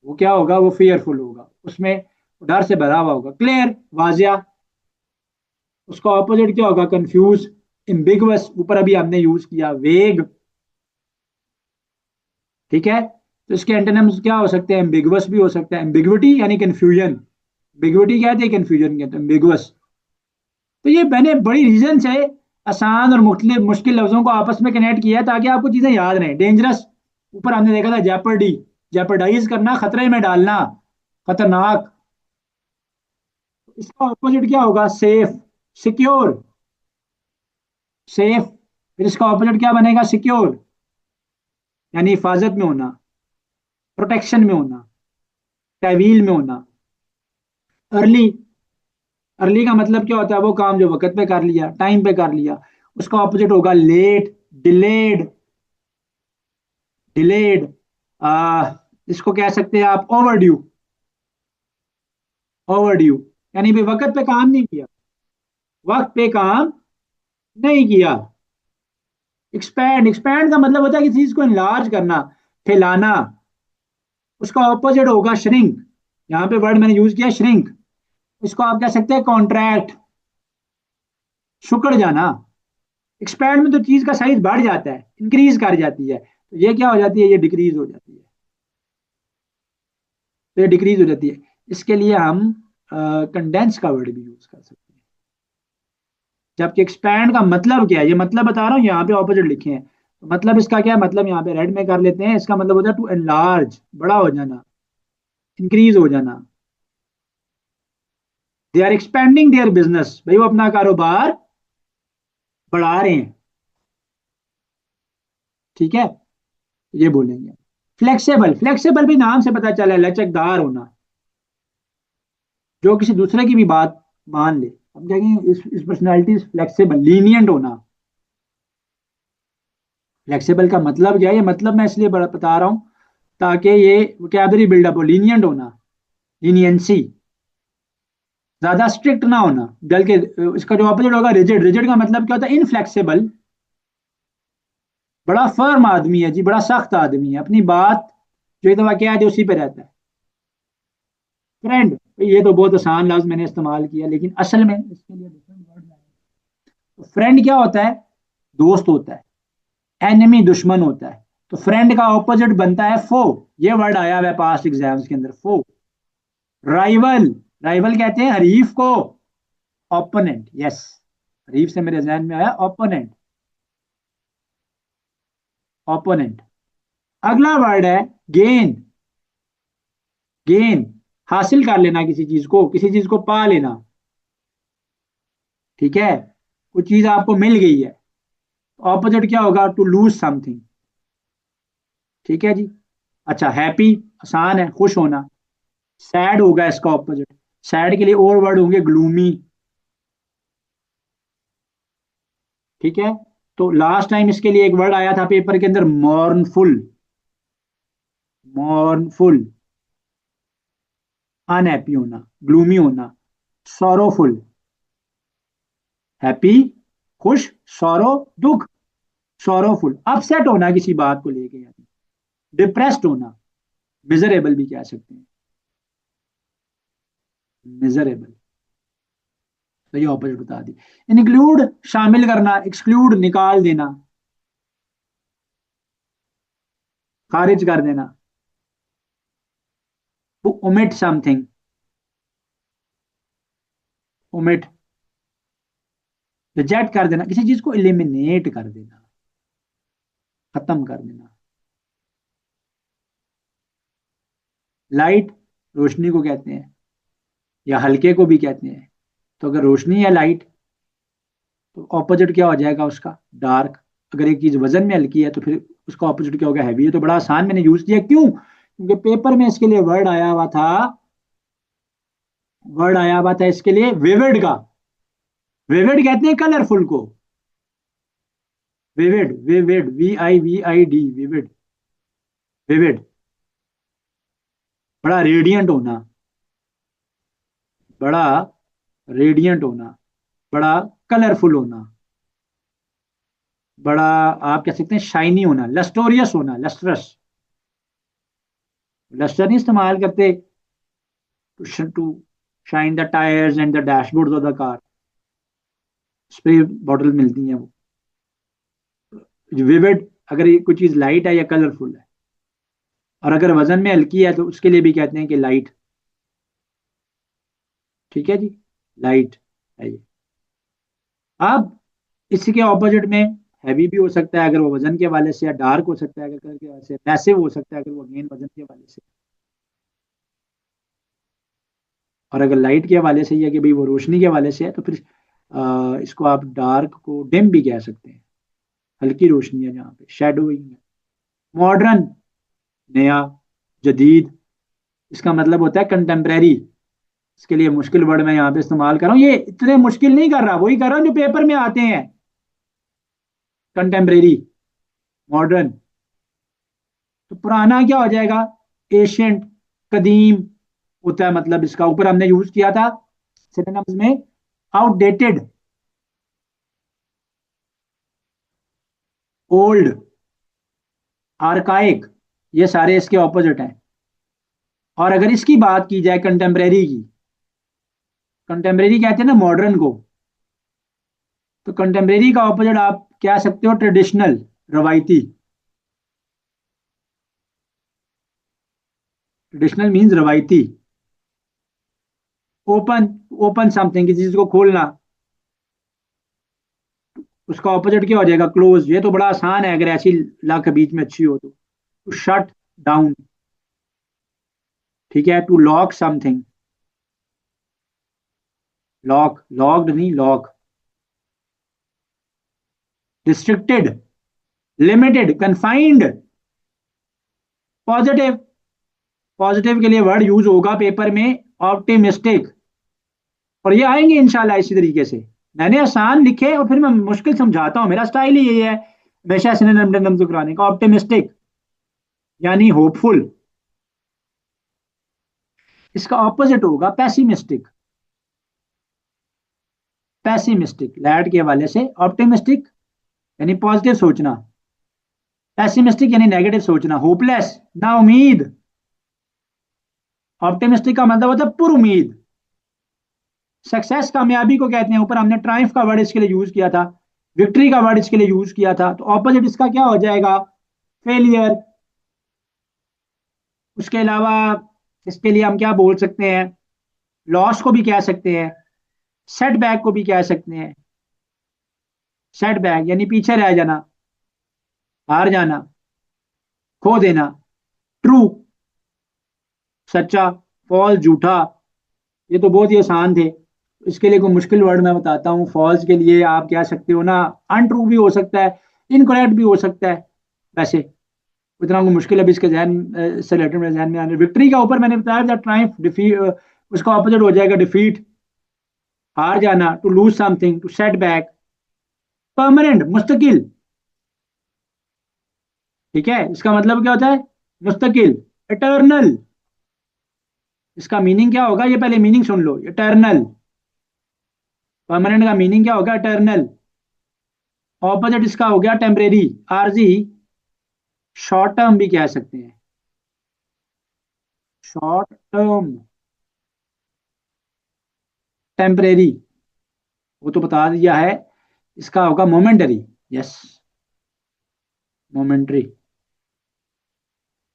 वो क्या होगा? वो फेयरफुल होगा, उसमें डर से भरा हुआ होगा। क्लियर, वाजिया। उसका ऑपोजिट क्या होगा? कंफ्यूज, एम्बिगुअस, ऊपर अभी हमने यूज किया, वेग, ठीक है। तो इसके एंटोनिम्स क्या हो सकते हैं? एम्बिगुअस भी हो सकता है, एम्बिग्विटी यानी कंफ्यूजन, एम्बिग्विटी कहते हैं कंफ्यूजन कहते हैं, एम्बिगुअस। तो ये मैंने बड़ी रीजन से आसान और मुख्तलिफ मुश्किल लफ्जों को आपस में कनेक्ट किया है ताकि आपको चीजें याद रहें। डेंजरस, ऊपर हमने देखा था जेपर्डी, जेपर्डाइज करना, खतरे में डालना, खतरनाक। इसका ऑपोजिट क्या होगा? Safe, secure, safe. फिर इसका ऑपोजिट क्या बनेगा? सिक्योर, यानी हिफाजत में होना, प्रोटेक्शन में होना, तहवील में होना। अर्ली, अर्ली का मतलब क्या होता है? वो काम जो वक्त पे कर लिया, टाइम पे कर लिया। उसका ऑपोजिट होगा लेट, डिलेड, डिलेड। आ, इसको कह सकते हैं आप ओवर ड्यू, ओवर ड्यू, यानी भी वक्त पे काम नहीं किया, वक्त पे काम नहीं किया। एक्सपैंड, एक्सपैंड का मतलब होता है किसी चीज को इनलार्ज करना, फैलाना। उसका ऑपोजिट होगा श्रिंक। यहाँ पे वर्ड मैंने यूज किया श्रिंक। इसको आप कह सकते हैं कॉन्ट्रैक्ट, सिकुड़ जाना। एक्सपैंड में तो चीज का साइज बढ़ जाता है, इंक्रीज कर जाती है। तो ये क्या हो जाती है? ये डिक्रीज हो जाती है, तो ये डिक्रीज हो जाती है। इसके लिए हम कंडेंस का वर्ड भी यूज कर सकते हैं। जबकि एक्सपैंड का मतलब क्या है? ये मतलब बता रहा हूँ, यहाँ पे ऑपोजिट लिखे हैं। तो मतलब इसका क्या है? मतलब यहाँ पे रेड में कर लेते हैं। इसका मतलब होता है टू एनलार्ज, बड़ा हो जाना, इंक्रीज हो जाना। They are expanding their business, भाई वो अपना कारोबार बढ़ा रहे हैं, ठीक है, ये बोलेंगे। फ्लेक्सिबल, फ्लेक्सिबल भी नाम से पता चला है, लचकदार होना, जो किसी दूसरे की भी बात मान ले। हम कहेंगे इस पर्सनैलिटी फ्लेक्सिबल, लीनियंट होना। फ्लेक्सिबल का मतलब क्या है? ये मतलब मैं इसलिए बता रहा हूं ताकि ये वोकैबुलरी बिल्डअप हो। लीनियंट होना, लीनियंसी, ज्यादा स्ट्रिक्ट ना होना। बल्कि इसका जो ऑपोजिट होगा रिजिड, रिजिड का मतलब क्या होता है? इनफ्लेक्सिबल, बड़ा फर्म आदमी है जी, बड़ा सख्त आदमी है, अपनी बात जो एक दफा क्या है उसी पे रहता है। फ्रेंड, ये तो बहुत आसान लफ्ज मैंने इस्तेमाल किया, लेकिन असल में इसके लिए डिफरेंट वर्ड है। तो फ्रेंड क्या होता है? दोस्त होता है। एनिमी, दुश्मन होता है। तो फ्रेंड का ऑपोजिट बनता है फो। ये वर्ड आया हुआ है पास्ट एग्जाम्स के अंदर, फो। राइवल, राइवल कहते हैं हरीफ को, ओपोनेंट, यस। हरीफ से मेरे जहन में आया ओपोनेंट, ओपोनेंट। अगला वर्ड है गेन, गेन, हासिल कर लेना किसी चीज को, किसी चीज को पा लेना, ठीक है। कुछ चीज आपको मिल गई है, ऑपोजिट क्या होगा? To lose something. ठीक है जी। अच्छा, हैप्पी आसान है, खुश होना। सैड होगा इसका ऑपोजिट। सैड के लिए और वर्ड होंगे, ग्लूमी। ठीक है। तो लास्ट टाइम इसके लिए एक वर्ड आया था पेपर के अंदर, मॉर्नफुल। मॉर्नफुल, अनहैप्पी होना, ग्लूमी होना। सॉरोफुल, हैप्पी खुश, सॉरो दुख। सॉरोफुल, अपसेट होना किसी बात को लेके, यानी डिप्रेस्ड होना। मिजरेबल भी कह सकते हैं, मिजरेबल। तो ये ऑपोजिट बता दी। इंक्लूड शामिल करना, एक्सक्लूड निकाल देना, खारिज कर देना। To omit something, omit. Reject कर देना, किसी चीज को एलिमिनेट कर देना, खत्म कर देना। लाइट, रोशनी को कहते हैं, या हल्के को भी कहते हैं। तो अगर रोशनी है लाइट, तो ऑपोजिट क्या हो जाएगा उसका? डार्क। अगर एक चीज वजन में हल्की है तो फिर उसका ऑपोजिट क्या होगा? हैवी है। तो बड़ा आसान मैंने यूज किया, क्यों? क्योंकि पेपर में इसके लिए वर्ड आया हुआ था, वर्ड आया हुआ था इसके लिए विविड का। विविड कहते हैं कलरफुल को। Vivid, vivid, VIVID, vivid. Vivid, बड़ा रेडियंट होना, बड़ा रेडियंट होना, बड़ा कलरफुल होना, बड़ा, आप कह सकते हैं शाइनी होना, लस्टोरियस होना, लस्ट्रस। लस्टर नहीं इस्तेमाल करते to shine the tyres and the dashboard of the car, spray bottle मिलती हैं वो। विविड, अगर ये कोई चीज लाइट है या कलरफुल है। और अगर वजन में हल्की है तो उसके लिए भी कहते हैं कि लाइट। ठीक है जी, लाइट है ये। अब इसी के ऑपोजिट में हैवी भी हो सकता है अगर वो वजन के हवाले से, या डार्क हो सकता है अगर कलर के हवाले से, पैसिव हो सकता है अगर वो अगेन वजन के हवाले से। और अगर लाइट के हवाले से, या कि भाई वो रोशनी के हवाले से है, तो फिर इसको आप डार्क को डिम भी कह सकते हैं। हल्की रोशनी है जहाँ पे, शेडोइंग है। मॉडर्न, नया, जदीद। इसका मतलब होता है कंटेम्प्रेरी। इसके लिए मुश्किल वर्ड मैं यहाँ पे इस्तेमाल कर रहा हूँ, ये इतने मुश्किल नहीं कर रहा, वही कर रहा हूँ जो पेपर में आते हैं। Contemporary, modern. तो पुराना क्या हो जाएगा? एशियंट, कदीम होता है। मतलब इसका ऊपर हमने यूज किया था सिनोनिम्स में, आउटडेटेड, ओल्ड, आर्काइक। ये सारे इसके ऑपोजिट हैं। और अगर इसकी बात की जाए कंटेम्प्रेरी की, कंटेम्प्रेरी कहते हैं ना मॉडर्न को, तो कंटेम्प्रेरी का ऑपोजिट आप कह सकते हो ट्रेडिशनल, रवायती। ट्रेडिशनल मीन्स रवायती। ओपन, ओपन समथिंग, किसी चीज को खोलना, उसका ऑपोजिट क्या हो जाएगा? क्लोज। ये तो बड़ा आसान है अगर ऐसी लक बीच में अच्छी हो तो। To shut down. ठीक है। To lock something, lock, locked नहीं, lock. Restricted, limited, confined. Positive, positive के लिए वर्ड यूज होगा पेपर में, ऑप्टिमिस्टिक। और ये आएंगे इंशाल्लाह इसी तरीके से। मैंने आसान लिखे और फिर मैं मुश्किल समझाता हूँ, मेरा स्टाइल ही यही है हमेशा सिनोनिम्स कराने का। ऑप्टिमिस्टिक यानी होपफुल। इसका ऑपोजिट होगा पैसिमिस्टिक। पैसिमिस्टिक, लैड के हवाले से। ऑप्टिमिस्टिक यानी पॉजिटिव सोचना, पैसिमिस्टिक यानी नेगेटिव सोचना, होपलेस, ना उम्मीद। ऑप्टिमिस्टिक का मतलब होता है पुर उम्मीद। सक्सेस, कामयाबी को कहते हैं। ऊपर हमने ट्राइम्फ का वर्ड इसके लिए यूज किया था, विक्ट्री का वर्ड इसके लिए यूज किया था। तो ऑपोजिट इसका क्या हो जाएगा? फेलियर। उसके अलावा इसके लिए हम क्या बोल सकते हैं? लॉस को भी कह सकते हैं, सेटबैक को भी कह सकते हैं। सेटबैक यानी पीछे रह जाना, हार जाना, खो देना। ट्रू, सच्चा। फॉल्स, झूठा। ये तो बहुत ही आसान थे। इसके लिए कोई मुश्किल वर्ड मैं बताता हूँ। फॉल्स के लिए आप कह सकते हो ना, अनट्रू भी हो सकता है। इनकरेक्ट भी हो सकता है। वैसे इतना कोई मुश्किल अभी इसके जहन से रिलेटेड मेरे जहन में आने, विक्ट्री का ऊपर मैंने बताया था, ट्रायम्फ डिफीट, उसका ऑपोजिट हो जाएगा डिफीट, हार जाना, to lose something, to set back. Permanent मुस्तकिल, ठीक है, इसका मतलब क्या होता है, मुस्तकिल, इटर्नल। इसका मीनिंग क्या होगा, ये पहले मीनिंग सुन लो, इटर्नल। परमानेंट का मीनिंग क्या होगा, इटर्नल। ऑपोजिट इसका हो गया टेम्परेरी, आरजी, शॉर्ट टर्म भी कह सकते हैं, शॉर्ट टर्म, टेम्परेरी, वो तो बता दिया है। इसका होगा मोमेंटरी, यस, मोमेंटरी।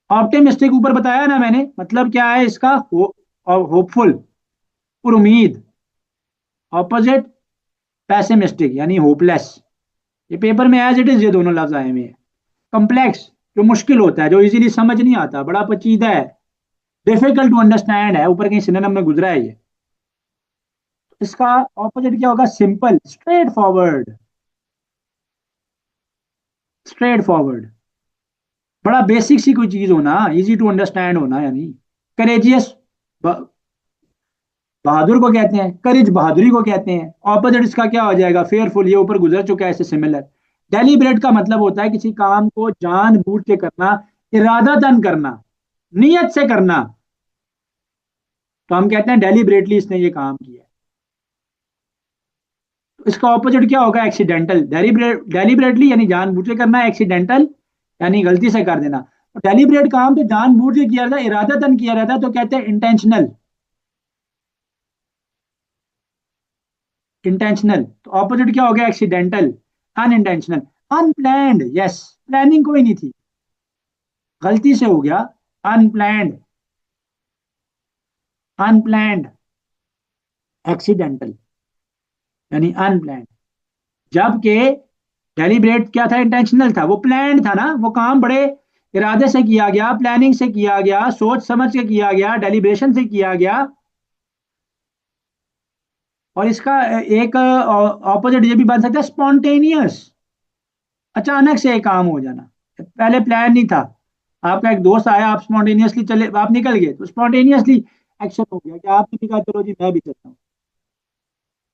ऑप्टिमिस्टिक ऊपर बताया ना मैंने, मतलब क्या है इसका, होपफुल, उम्मीद। ऑपोजिट पैसिमिस्टिक यानी होपलेस। ये पेपर में एज इट इज ये दोनों लफ्ज आए हुए हैं। कम्प्लेक्स, जो मुश्किल होता है, जो इजीली समझ नहीं आता, बड़ा पेचीदा है, डिफिकल्ट टू अंडरस्टैंड है, ऊपर कहीं सिनोनिम में गुजरा है ये। इसका ऑपोजिट क्या होगा, simple, straight forward, straight forward, बड़ा बेसिक सी कोई चीज होना, इजी टू अंडरस्टैंड होना, यानी करेजियस, बहादुर को कहते हैं, करेज बहादुरी को कहते हैं। ऑपोजिट इसका क्या हो जाएगा, फेयरफुल, ये ऊपर गुजर चुका है इससे सिमिलर। डेलिब्रेट का मतलब होता है किसी काम को जानबूझ के करना, इरादतन करना, नियत से करना, तो हम कहते हैं डेलिब्रेटली इसने ये काम किया है। तो इसका ऑपोजिट क्या होगा, एक्सीडेंटल। डेलिब्रेटली यानी जानबूझ के करना, एक्सीडेंटल यानी गलती से कर देना। तो डेलिब्रेट काम तो जानबूझ के किया जाता है, इरादतन किया जाता है, तो कहते हैं इंटेंशनल, इंटेंशनल। तो ऑपोजिट क्या हो गया, accidental, unintentional. Unplanned, yes, planning कोई नहीं थी, गलती से हो गया, अनप्लैंड, अनप्लैंड, एक्सीडेंटल यानी अनप्लैंड। जबकि डेलिब्रेट क्या था, इंटेंशनल था, वो प्लान था ना, वो काम बड़े इरादे से किया गया, प्लानिंग से किया गया, सोच समझ के किया गया, डेलिब्रेशन से किया गया। और इसका एक ऑपोजिट ये भी बन सकता है, स्पॉन्टेनियस, अचानक से एक काम हो जाना, पहले प्लान नहीं था। आपका एक दोस्त आया, आप स्पॉन्टेनियसली चले, आप निकल गए, तो स्पॉन्टेनियसली एक्शन हो गया कि आपने कहा चलो जी मैं भी चलता हूँ।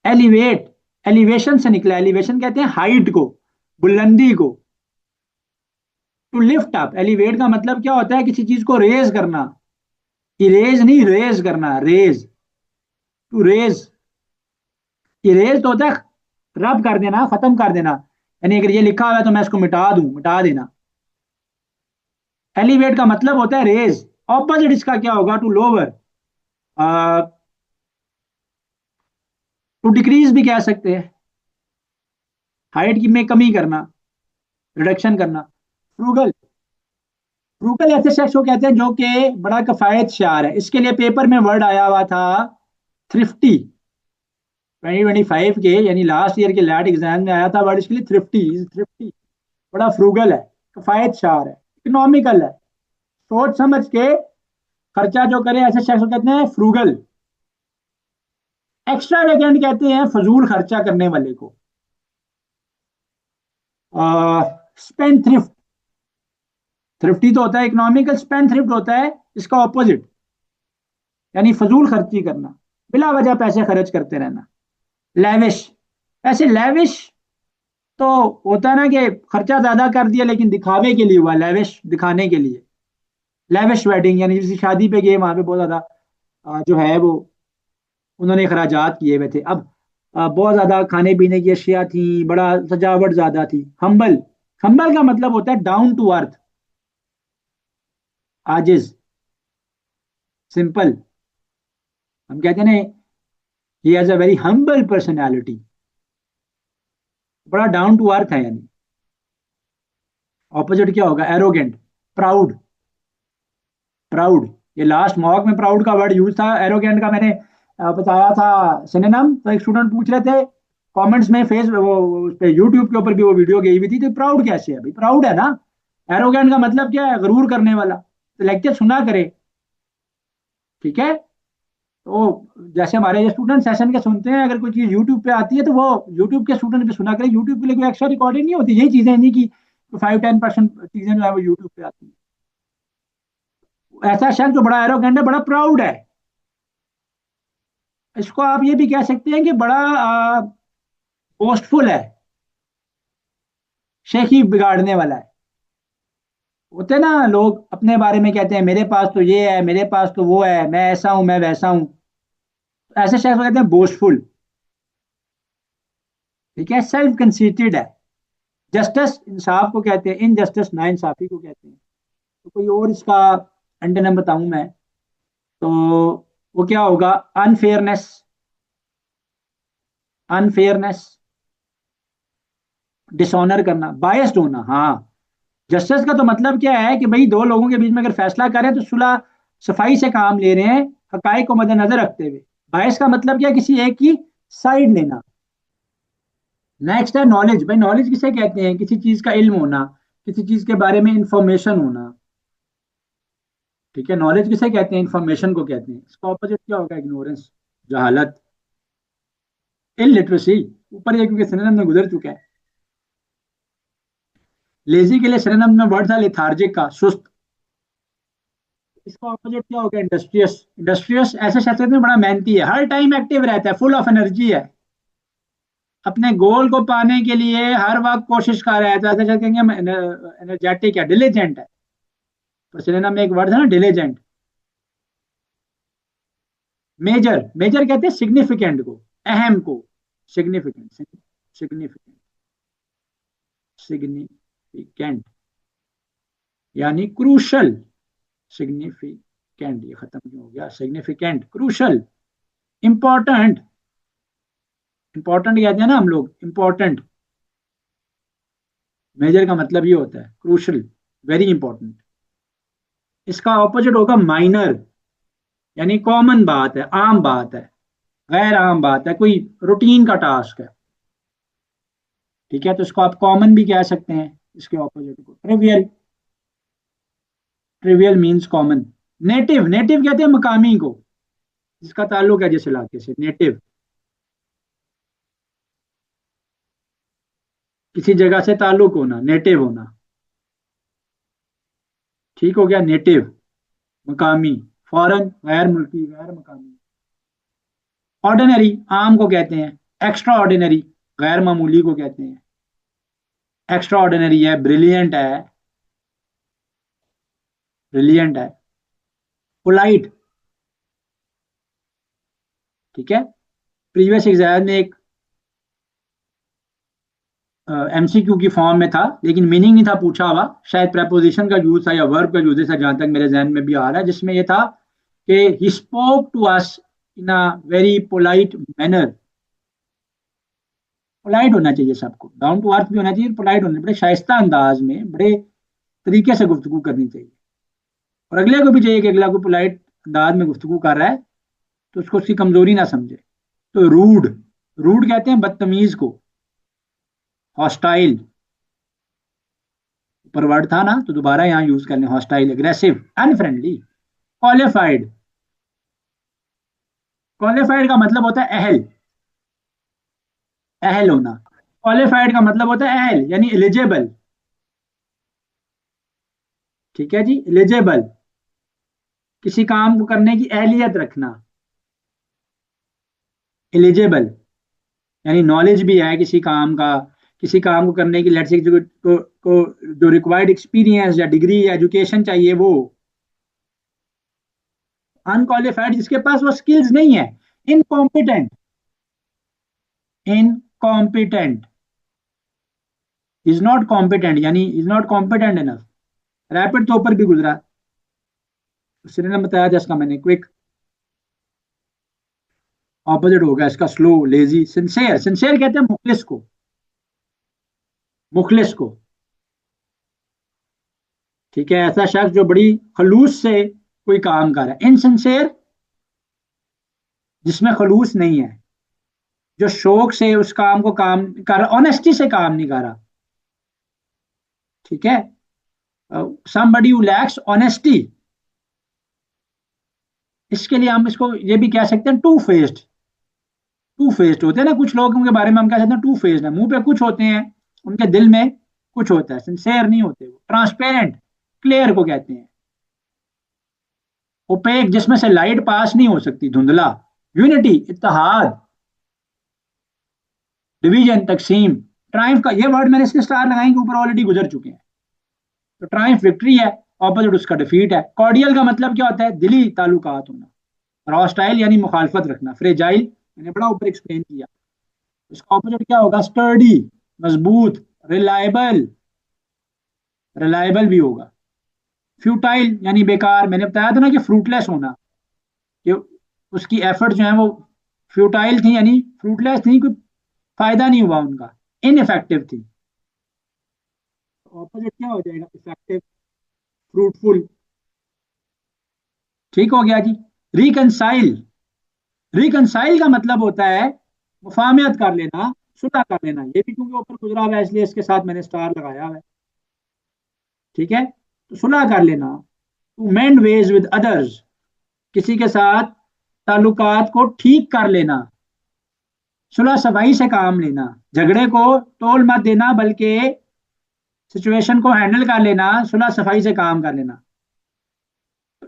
एलिवेट, एलिवेशन से निकला, एलिवेशन कहते हैं हाइट को, बुलंदी को। टू लिफ्ट अप, एलिवेट का मतलब क्या होता है, किसी चीज को रेज करना, इरेज नहीं, रेज करना, रेज, टू रेज। इरेज तो होता है रब कर देना, खत्म कर देना, यानी अगर ये लिखा हुआ है तो मैं इसको मिटा दूं, मिटा देना। एलिवेट का मतलब होता है रेज। ऑपोजिट इसका क्या होगा, टू लोअर, टू डिक्रीज भी कह सकते हैं, हाइट की में कमी करना, रिडक्शन करना। फ्रूगल, फ्रूगल ऐसे शख्स को कहते हैं जो कि बड़ा किफायत शार है। इसके लिए पेपर में वर्ड आया हुआ था थ्रिफ्टी, 2025 के यानी लास्ट ईयर के लैट एग्जाम में आया था वर्ड इसके लिए, थ्रिफ्टी, इज थ्रिफ्टी, बड़ा फ्रूगल है, किफायत शार है, इकोनॉमिकल है, सोच समझ के खर्चा जो करे, ऐसे शख्स को कहते हैं फ्रूगल। एक्स्ट्रा वेकेंट कहते हैं फजूल खर्चा करने वाले को। स्पेंड थ्रिफ्ट, थ्रिफ्टी तो होता है इकोनॉमिकल, स्पेंड थ्रिफ्ट होता है इसका ऑपोजिट, यानी फजूल खर्ची करना, बिला वजह पैसे खर्च करते रहना। लेविश, ऐसे लेविश तो होता है ना कि खर्चा ज्यादा कर दिया लेकिन दिखावे के लिए हुआ, लेविश दिखाने के लिए। लेविश वेडिंग यानी किसी शादी पे गए, वहां पे बहुत ज्यादा जो है वो उन्होंने खराजात किए हुए थे। अब बहुत ज्यादा खाने पीने की अशिया थी, बड़ा सजावट ज्यादा थी। हम्बल, हम्बल का मतलब होता है डाउन टू अर्थ, आजिज, सिंपल। हम कहते हैं ना, he has a very humble personality, बड़ा डाउन टू अर्थ है यानी। ऑपोजिट क्या होगा, एरोगेंट, प्राउड, प्राउड। ये लास्ट मॉक में प्राउड का वर्ड यूज था, एरोगेंट का मैंने बताया था सिनोनिम। तो एक स्टूडेंट पूछ रहे थे कमेंट्स में, फेस वो उस पे यूट्यूब के ऊपर भी वो वीडियो गई हुई थी, तो प्राउड कैसे है भाई, प्राउड है ना। एरोगेंट का मतलब क्या है, गरूर करने वाला। तो लेक्चर सुना करे, ठीक है। तो जैसे हमारे ये स्टूडेंट सेशन के सुनते हैं, अगर कोई चीज़ यूट्यूब पे आती है तो वो यूट्यूब के स्टूडेंट भी सुना करें, यूट्यूब के लिए कोई एक्स्ट्रा रिकॉर्डिंग नहीं होती, यही चीज़ें नहीं कि 5-10% चीज़ें जो है वो यूट्यूब पे आती हैं। ऐसा शख्स जो बड़ा एरोगेंट है, बड़ा प्राउड है, इसको आप ये भी कह सकते हैं कि बड़ा बोस्टफुल है, शेखी बिगाड़ने वाला है। होते ना लोग अपने बारे में कहते हैं मेरे पास तो ये है, मेरे पास तो वो है, मैं ऐसा हूं, मैं वैसा हूं। ऐसे शख्स को कहते हैं बोस्टफुल। ठीक है, सेल्फ कंसीटेड है। जस्टिस इंसाफ को कहते हैं, इनजस्टिस नाइंसाफी को कहते हैं। तो कोई और इसका एंटोनिम बताऊं मैं, तो वो क्या होगा? अनफेयरनेस। अनफेयरनेस, डिसऑनर करना, बायस्ड होना। हाँ, जस्टिस का तो मतलब क्या है कि भाई दो लोगों के बीच में अगर फैसला करें तो सुलह सफाई से काम ले रहे हैं, हकायक को मद्देनजर रखते हुए। बायस का मतलब क्या है? किसी एक की साइड लेना। नेक्स्ट है नॉलेज। भाई नॉलेज किसे कहते हैं? किसी चीज का इल्म होना, किसी चीज के बारे में इंफॉर्मेशन होना। ठीक है, नॉलेज किसे कहते हैं? इंफॉर्मेशन को कहते हैं। इसका ऑपोजिट क्या होगा? इग्नोरेंस, जहालत, इलिटरेसी। ऊपर ये क्योंकि सिनोनिम में गुजर चुका है। लेजी के लिए सिनोनिम में वर्ड था लेथार्जिक का, सुस्त। इसका ऑपोजिट क्या होगा? इंडस्ट्रियस। इंडस्ट्रियस ऐसे शख्स में बड़ा मेहनती है, हर टाइम एक्टिव रहता है, फुल ऑफ एनर्जी है, अपने गोल को पाने के लिए हर वक्त कोशिश कर रहा है। तो ऐसे शख्स कहेंगे एनर्जेटिक है, डिलीजेंट है। तो सिनोनिम में एक वर्ड था ना, डिलीजेंट। मेजर, मेजर कहते हैं सिग्निफिकेंट को, अहम को। सिग्निफिकेंट, सिग्निफिकेंट, सिग्निफिकेंट यानी क्रूशल। सिग्निफिकेंट, ये खत्म क्यों हो गया? Significant, crucial, important. इंपॉर्टेंट कहते हैं ना हम लोग, इंपॉर्टेंट। मेजर का मतलब ये होता है क्रूशल, वेरी इंपॉर्टेंट। इसका ऑपोजिट होगा माइनर, यानी कॉमन बात है, आम बात है, गैर आम बात है, कोई रूटीन का टास्क है। ठीक है, तो इसको आप कॉमन भी कह सकते हैं, इसके ऑपोजिट को trivial. Trivial means common. Native, native कहते हैं मकामी को, जिसका ताल्लुक है जिस इलाके से। नेटिव, किसी जगह से ताल्लुक होना, नेटिव होना। ठीक हो गया, नेटिव मकामी, फॉरेन गैर मुल्की, गैर मकामी। ऑर्डिनरी आम को कहते हैं, एक्स्ट्रा ऑर्डिनरी गैर मामूली को कहते हैं। एक्स्ट्रा ऑर्डिनरी है, ब्रिलियंट है, ब्रिलियंट है। पोलाइट। ठीक है, प्रीवियस एग्जाम में एक एमसीक्यू की फॉर्म में था, लेकिन मीनिंग नहीं था पूछा हुआ, शायद प्रेपोजिशन का यूज था या वर्ब का यूज था, जहां तक मेरे जहन में भी आ रहा है, जिसमें यह था कि he spoke to us in a very polite manner. Polite होना चाहिए सबको, डाउन टू अर्थ भी होना चाहिए, पोलाइट होना, बड़े शाइस्ता अंदाज में, बड़े तरीके से गुफ्तगू करनी चाहिए। और अगले को भी चाहिए कि अगला को पोलाइट अंदाज में गुफ्तगू कर रहा है तो उसको उसकी कमजोरी ना समझे। तो रूड, रूड कहते हैं बदतमीज को। हॉस्टाइल, ऊपर वर्ड था ना तो दोबारा यहाँ यूज कर लें, hostile, aggressive, unfriendly. Qualified, qualified का मतलब होता है अहल, अहल होना। क्वालिफाइड का मतलब होता है अहल, यानी एलिजिबल। ठीक है जी, एलिजिबल, किसी काम को करने की अहलियत रखना। एलिजिबल यानी नॉलेज भी है किसी काम का, किसी काम को करने की, लेट्स से को जो रिक्वायर्ड एक्सपीरियंस या डिग्री या एजुकेशन चाहिए वो। अनक्वालिफाइड जिसके पास वो स्किल्स नहीं है। Incompetent, incompetent, is not competent यानी is not competent enough. Rapid तो ऊपर भी गुजरा, उसने ने बताया था इसका मैंने, क्विक। ऑपोजिट होगा इसका स्लो, लेजी, सिंसेयर। सिंसेयर कहते हैं मुखलिस को, मुखलिस को। ठीक है, ऐसा शख्स जो बड़ी खलूस से कोई काम कर रहा है। इनसिंसेयर जिसमें खलूस नहीं है, जो शौक से उस काम को काम कर रहा, ऑनेस्टी से काम नहीं कर रहा। ठीक है, somebody who lacks honesty इसके लिए हम इसको ये भी कह सकते हैं टू फेस्ड होते हैं ना कुछ लोग, उनके बारे में हम कह सकते हैं टू फेस्ड है, मुंह पे कुछ होते हैं, उनके दिल में कुछ होता है, सिंसेयर नहीं होते वो, ट्रांसपेरेंट, क्लियर को कहते हैं, ओपेक जिसमें से लाइट पास नहीं हो सकती, धुंधला, यूनिटी इत्तेहाद, डिवीजन तकसीम, ट्राइम्फ का ये वर्ड मैंने इसलिए स्टार लगाएंगे ऊपर ऑलरेडी गुजर चुके हैं, तो ट्राइम्फ विक्ट्री है, ऑपोजिट उसका डिफीट है। कॉर्डियल का मतलब क्या होता है, दिली ताल्लुकात होना, और हॉस्टाइल यानी मुखालफत रखना, फ्रेजाइल मैंने बड़ा ऊपर एक्सप्लेन किया, इसका ऑपोजिट क्या होगा, स्टर्डी, मजबूत, रिलायबल, रिलायबल भी होगा। फ्यूटाइल यानी बेकार, मैंने बताया था ना कि फ्रूटलेस होना, कि उसकी एफर्ट जो है वो फ्यूटाइल थी यानी फ्रूटलेस थी, कोई फायदा नहीं हुआ उनका, इनइफेक्टिव थी। ऑपोजिट क्या हो जाएगा, इफेक्टिव, फ्रूटफुल। ठीक हो गया जी। रिकनसाइल, रिकनसाइल का मतलब होता है मुफाहमत कर लेना, सुलह कर लेना, ये भी क्योंकि ऊपर गुजरा हुआ है इसलिए इसके साथ मैंने स्टार लगाया हुआ है, ठीक है। तो सुलह कर लेना, to mend ways with others, किसी के साथ ताल्लुकात को ठीक कर लेना, सुलह सफाई से काम लेना, झगड़े को तोल मत देना बल्कि सिचुएशन को हैंडल कर लेना, सुलह सफाई से काम कर लेना।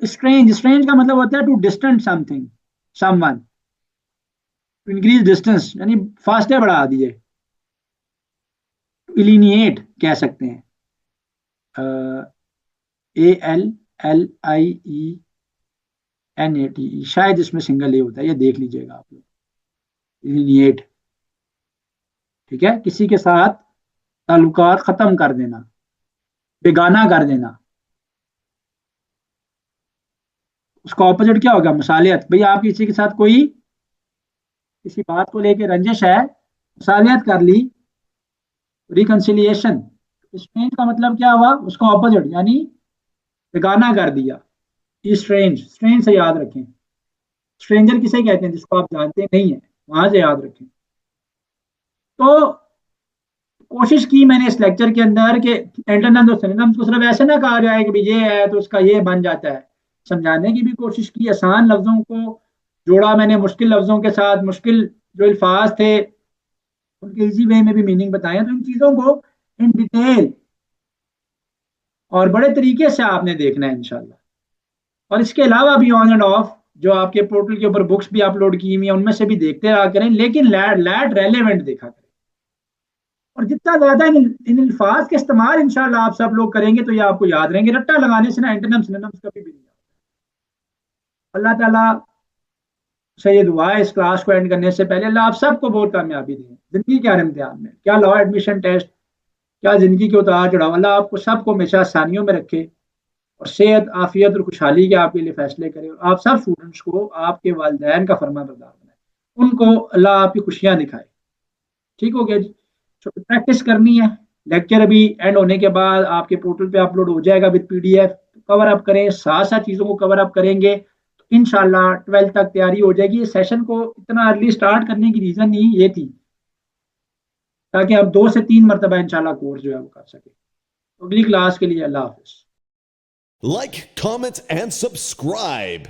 स्ट्रेंज, स्ट्रेंज का मतलब होता है to distant something, someone, to increase distance यानी फासले बढ़ा दिए, इलिनिएट कह सकते हैं, ALLIENATE, शायद इसमें सिंगल ए होता है, ये देख लीजिएगा आप लोग, इलिनिएट, ठीक है, किसी के साथ ताल्लुकात खत्म कर देना, बेगाना कर देना। उसका ऑपोजिट क्या होगा, मसालियत, भाई आप किसी के साथ कोई किसी बात को लेकर रंजिश है, मसालियत कर ली, रिकंसिलिएशन। स्ट्रेंज का मतलब क्या हुआ, उसका ऑपोजिट यानी बेगाना कर दिया, स्ट्रेंज, स्ट्रेंज से याद रखें, स्ट्रेंजर किसे कहते हैं, जिसको आप जानते नहीं है, वहां से याद रखें। तो कोशिश की मैंने इस लेक्चर के अंदर कि एंटोनिम्स और सिनोनिम्स को सिर्फ ऐसे ना कहा जाए कि भाई ये है तो उसका ये बन जाता है, समझाने की भी कोशिश की, आसान लफ्जों को जोड़ा मैंने मुश्किल लफ्जों के साथ, मुश्किल जो अल्फाज थे उनके इजी वे में भी मीनिंग बताए, तो इन चीजों को इन डिटेल और बड़े तरीके से आपने देखना है इंशाल्लाह। और इसके अलावा भी ऑन एंड ऑफ जो आपके पोर्टल के ऊपर बुक्स भी अपलोड की हुई हैं उनमें से भी देखते रहा करें, लेकिन लैट रेलेवेंट देखा करें, और जितना ज्यादा इन अल्फाज के इस्तेमाल इंशाल्लाह आप सब लोग करेंगे तो ये आपको याद रहेंगे। रट्टा लगाने से ना एंटोनिम्स सिनोनिम्स कभी भी नहीं आता। अल्लाह ताला से ये दुआ है इस क्लास को एंड करने से पहले, अल्लाह आप सबको बहुत कामयाबी दें जिंदगी के हर इम्तिहान में, क्या लॉ एडमिशन टेस्ट, क्या जिंदगी के उतार चढ़ाव, अल्लाह आपको सबको हमेशा आसानियों में रखे और सेहत आफियत और खुशहाली के आपके लिए फैसले करे, और आप सब स्टूडेंट्स को आपके वालिदैन का फरमा बरदार बनाए, उनको अल्लाह आपकी खुशियां दिखाए। ठीक हो गया जी। प्रैक्टिस करनी है, लेक्चर अभी एंड होने के बाद आपके पोर्टल पे अपलोड हो जाएगा विद PDF, कवर अप करें, साथ साथ चीज़ों को कवर अप करेंगे तो इंशाल्लाह 12th तक तैयारी हो जाएगी। इस सेशन को इतना अर्ली स्टार्ट करने की रीज़न नहीं ये थी ताकि आप 2 से 3 मरतबा इंशाल्लाह कोर्स जो है वो कर सके। अगली क्लास के लिए अल्लाह हाफिज़। Like, comment, and subscribe.